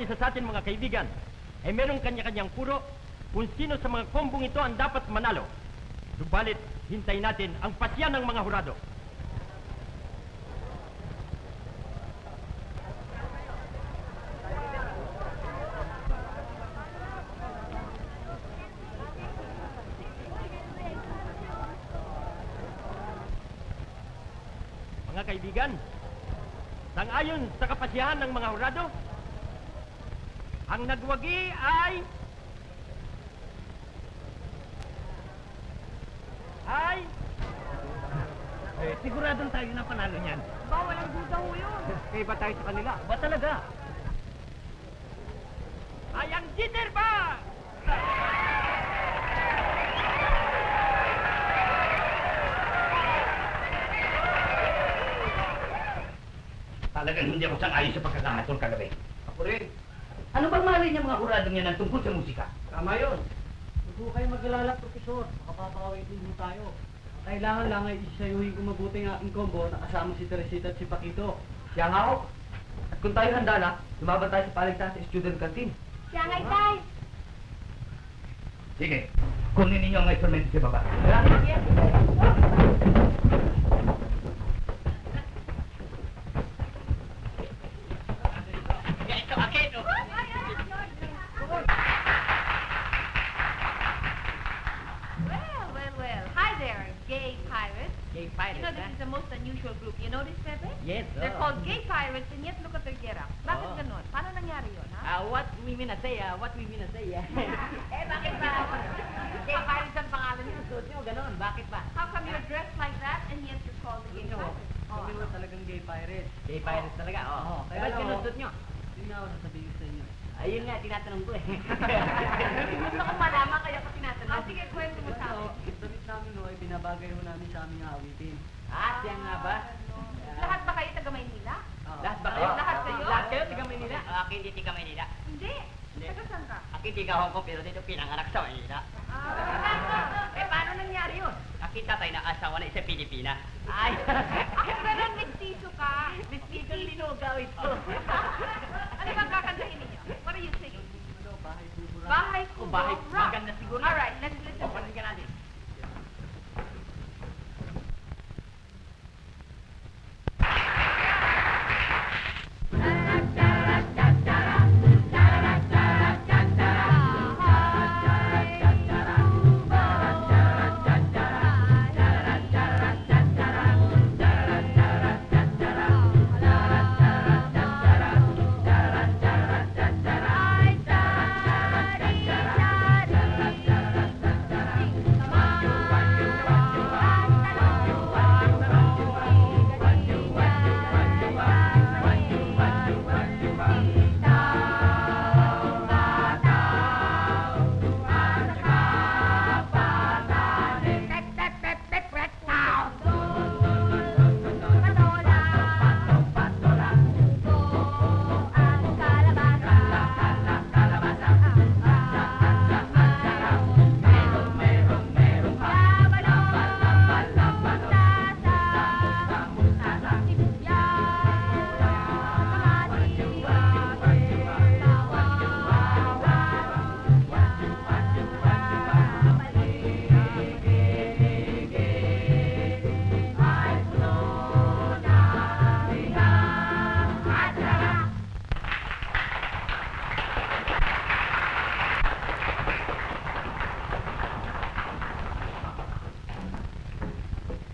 isa sa atin mga kaibigan ay merong kanya-kanyang puro kung sino sa mga kombong ito ang dapat manalo. Subalit, hintayin natin ang pasya ng mga hurado. Mga kaibigan, sangayon sa kapasyahan ng mga hurado, ang nagwagi ay... Siguradong tayo na panalo niyan. Ba, walang duda ho yun. Eh, ba tayo sa kanila? Ba talaga? Ay, ang jitter ba? Talagang hindi ako sang-ayon sa pagkakahatol kagabi. Ako rin. Ano bang mali niya mga huradong yan ang tungkol sa musika? Tama yun. Huwag po kayo mag-alala, Profesor. Makapapakaway din mo tayo. Kailangan lang ay isayuhin ko mabuti ang aking combo na kasama si Teresita at si Paquito. Siya nga ako. At kung tayo handa na, lumaban tayo sa paligsahan sa student canteen. Siya nga, Tay. Sige, kunin ninyo ang instrumento sa baba. Well. Hi there, gay pirates. Gay You pirates, know, this is the most unusual group. You notice, Pepe? Yes, They're called gay pirates, and yet look at their get-up. Bakit Oh. ganon? Paano nangyari yun, ha? What we mean to say, Bakit ba? Gay pirates ang pangalan niyo. Suot nyo, ganon. Bakit ba? How come you're dressed like that, and yet you're called the gay pirates? Oh, Kami na talagang gay pirates. Gay pirates talaga, Oo, kaya Ba't lang, sinusot nyo? Hindi nga ako sasabihin sa inyo. Ayun nga, tinatanong ko eh. gusto ko malaman, kaya ko tinatanong. Oh, sige, kwento mo sa akin. Yung damit namin no, ay binabagay mo namin sa aming awitin. Siya nga ba? Lahat ba kayo taga Maynila? Lahat ba kayo? Lahat kayo? Lahat kayo, tiga Maynila? Ako hindi tiga Maynila. Hindi. Taga saan ka? Ako tiga Hong Kong, pero dito pinanganak sa Maynila. Paano nangyari yun? Nakita tayo na asawa na isa Pilipina. Ay! Pero mestizo ka. Mestizo linugaw ito. Ano bang kakantahin ninyo? What are you singing? Bahay Bubura. Bahay O Kubo bahay, Rock. maganda siguro. Alright, let's listen. O, pakinggan natin.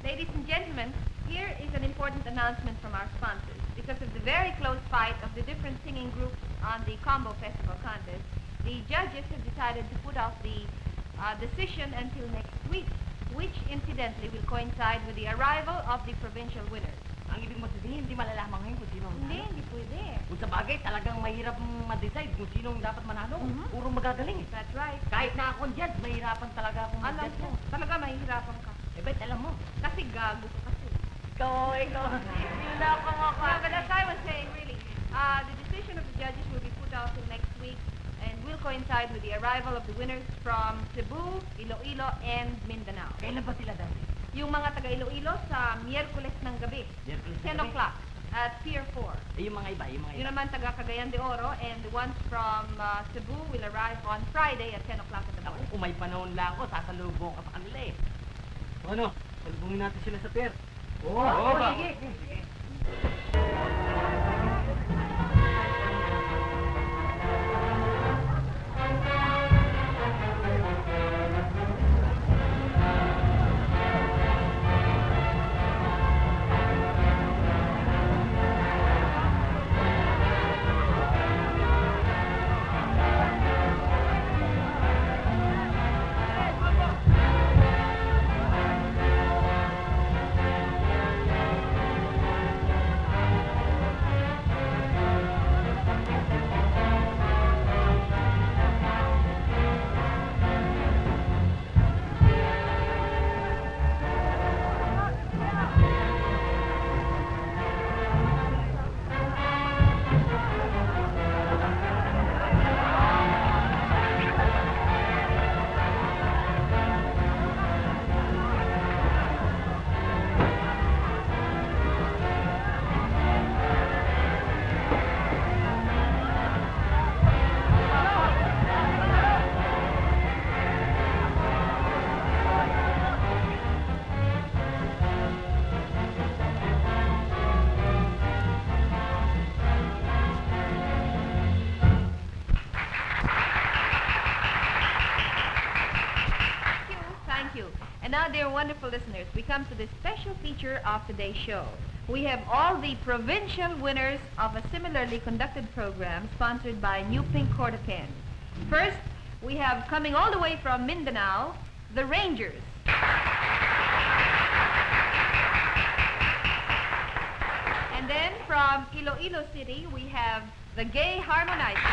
Ladies and gentlemen, here is an important announcement from our sponsors. Because of the very close fight of the different singing groups on the Combo Festival contest, the judges have decided to put off the decision until next week, which incidentally will coincide with the arrival of the provincial winners. Ang ibig mo sabihin, hindi malalaman ngayon kung sino ang Hindi pwede. Kung sa bagay, talagang mahirap ma-decide kung sinong dapat manalo. Mhm. Puro magagaling eh. That's right. Kahit na ako dyan, mahirapan talaga akong Alam mag-judge mo, yan. talaga mahihirapan ka. Eh, ba't alam mo? Kasi gago ka kasi. Ikaw. Niloko mo ko. But as I was saying, really, the decision of the judges will be put out till next week and will coincide with the arrival of the winners from Cebu, Iloilo, and Mindanao. Kailan ba sila dati? Yung mga taga Iloilo sa Miyerkules ng gabi, Miyerkules ng 10 gabi? o'clock. at Pier 4. Yung mga iba, yung mga Yun naman taga Cagayan de Oro, and the ones from Cebu will arrive on Friday at 10 o'clock in the morning. Kung may panahon lang ako, sasalubong ka sa kanila eh. Ano? Salubungin natin sila sa pier. Oo, sige. Thank you. And now, dear wonderful listeners, we come to the special feature of today's show. We have all the provincial winners of a similarly conducted program sponsored by New Pink Cordocan. First, we have coming all the way from Mindanao, the Rangers. And then from Iloilo City, we have the Gay Harmonizers.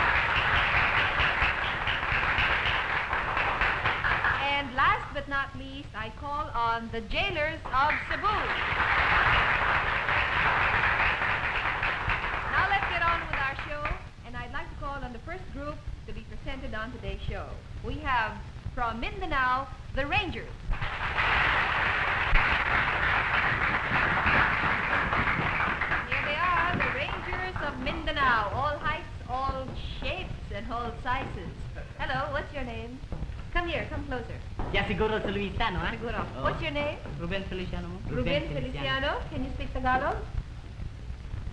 And last but not least, I call on the Jailers of Cebu. Now let's get on with our show, and I'd like to call on the first group to be presented on today's show. We have from Mindanao, the Rangers. Here they are, the Rangers of Mindanao, all heights, all shapes, and all sizes. Hello, what's your name? Come here, come closer. Yeah, siguro sa Luisa, no? Ha? Siguro. Oo. What's your name? Ruben Feliciano mo? Ruben Feliciano. Can you speak Tagalog?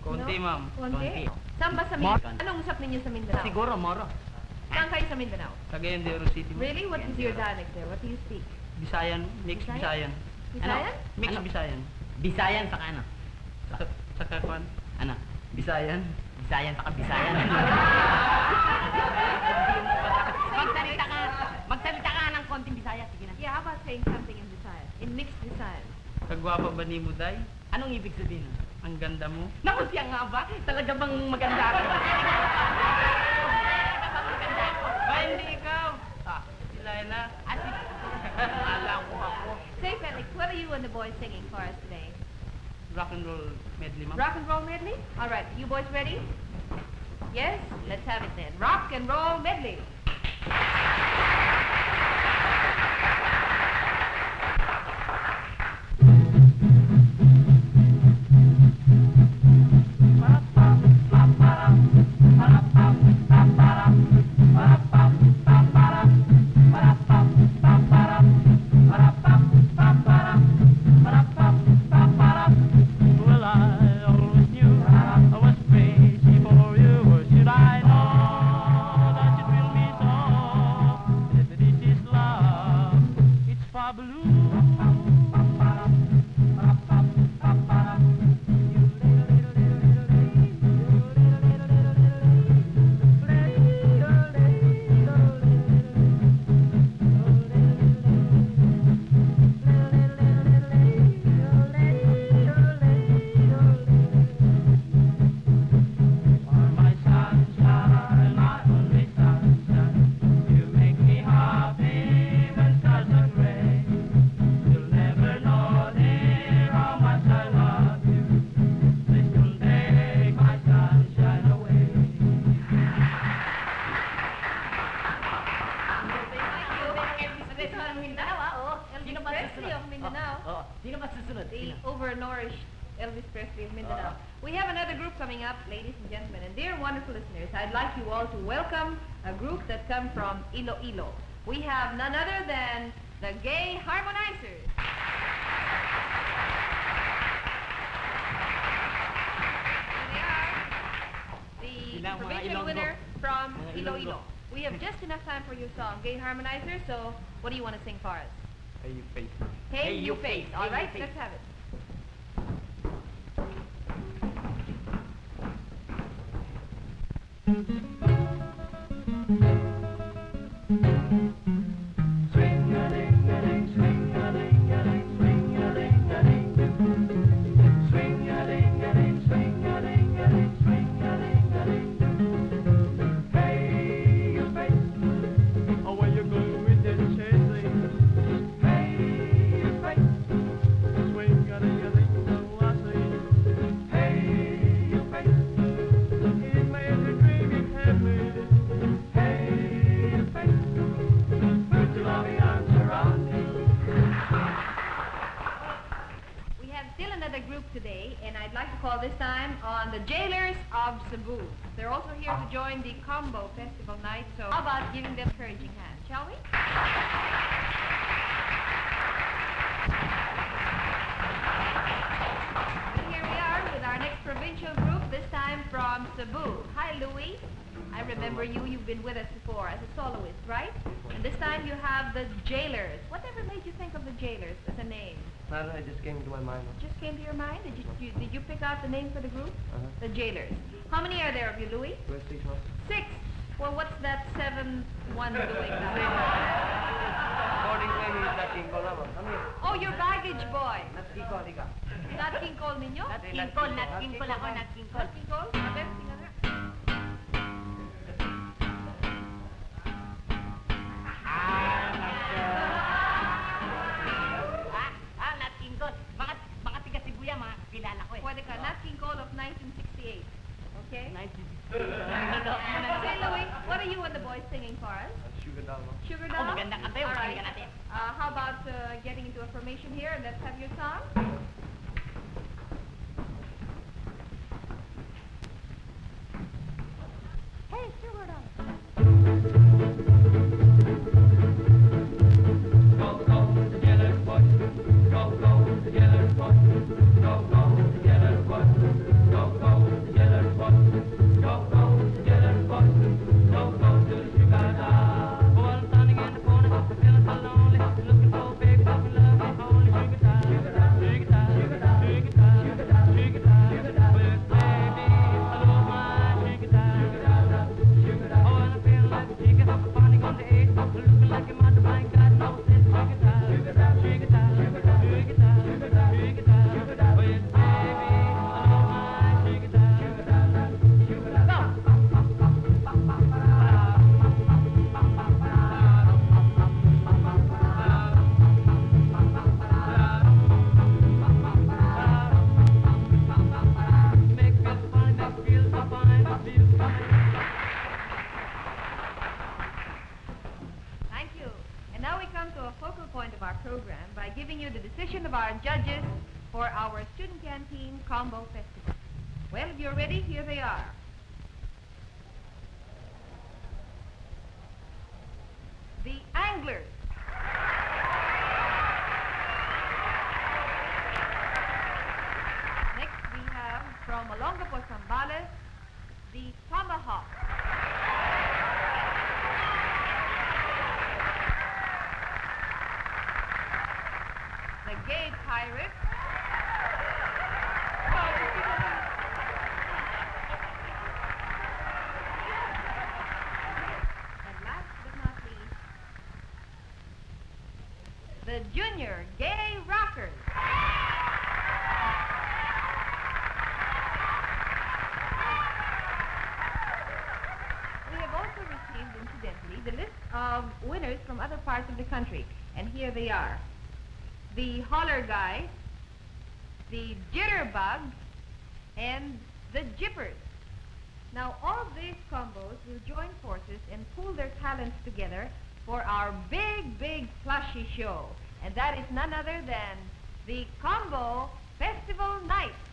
Konti, No? ma'am. Konti? Saan ba sa Mindanao? Anong usap ninyo sa Mindanao? Siguro, Moro. Saan kayo sa Mindanao? Cagayan de Oro City mo. Really? What is your dialect there? What do you speak? Bisayan, mix Bisayan? Bisayan. Bisayan? Mix Bisayan. Bisayan saka ano? Sa Kakwan. Ano? Bisayan. Bisayan saka Bisayan. Magsalita ka ng konting Bisaya, sige na. Yeah, how about saying something in Bisayan? In mixed Bisayan. Kagwapa ba ni Muday? Anong ibig sabihin nun? Ang ganda mo. Naku, siya nga ba? Talaga bang maganda ako? Ba, hindi ikaw. Si Laila. Akala ko ako. Say, Felix, what are you and the boys singing for us today? Rock and roll medley, ma'am. Rock and roll medley? All right, you boys ready? Yes? Let's have it then. Rock and roll medley. Well, I always knew I was crazy for you. Or should I know that you thrill me so? That this is love, it's far blue. My sunshine, my only sunshine, you make me happy when stars are gray. You'll never know, dear, how much I love you. Please don't take my sunshine away. This one, Mindanao, oh. Sino ba Presley susunod? of Mindanao. Oo. Sino ba susunod? The Sino? overnourished Elvis Presley of Mindanao. We have another group coming up, ladies and gentlemen, and dear wonderful listeners, I'd like you all to welcome a group that come from Iloilo. We have none other than the Gay Harmonizers. Here they are, the provincial winner from Iloilo. We have just enough time for your song, Gay Harmonizer, so what do you want to sing for us? Hey, you face. Hey, you face. All right, let's have it. Today, and I'd like to call this time on the Jailers of Cebu. They're also here to join the Combo Festival night, so how about giving them encouraging hand, shall we? And here we are with our next provincial group, this time from Cebu. Hi, Louie. I remember you. You've been with us before as a soloist, right? And this time you have the Jailers. Whatever made you think of the Jailers as a name? It just came to my mind. Just came to your mind? Did you pick out the name for the group? The Jailers. How many are there of you, Louis? 6. 6. Well, what's that 7th one doing now? According to me, that King Cole naman. Oh, your baggage boy. Nat King Cole, ika. Nat King Cole ninyo? Nat King Cole ako, Nat King Cole. Nat King Cole? Sabi, tingnan nga. Nat King Cole. Mga tiga Sibuya, mga kilala ko eh. Pwede ka. Nat King Cole of 1968. Okay? 1960. Okay, Louis, what are you and the boys singing for us? Sugar Doll. Sugar Oh, Doll? maganda kanta yun. All right. Pakinggan natin. How about getting into a formation here? Let's have your song. Hey, Sugar Doll. Judges for our Student Canteen Combo Festival. Well, if you're ready, here they are. The Anglers. Next we have from Olongapo, Zambales, the Tomahawk. The Gay Pirates. And last but not least, the Junior Gay Rockers. We have also received, incidentally, the list of winners from other parts of the country, and here they are. The Holler Guys, the Jitterbugs, and the Jippers. Now, all these combos will join forces and pool their talents together for our big, big plushy show. And that is none other than the Combo Festival Night.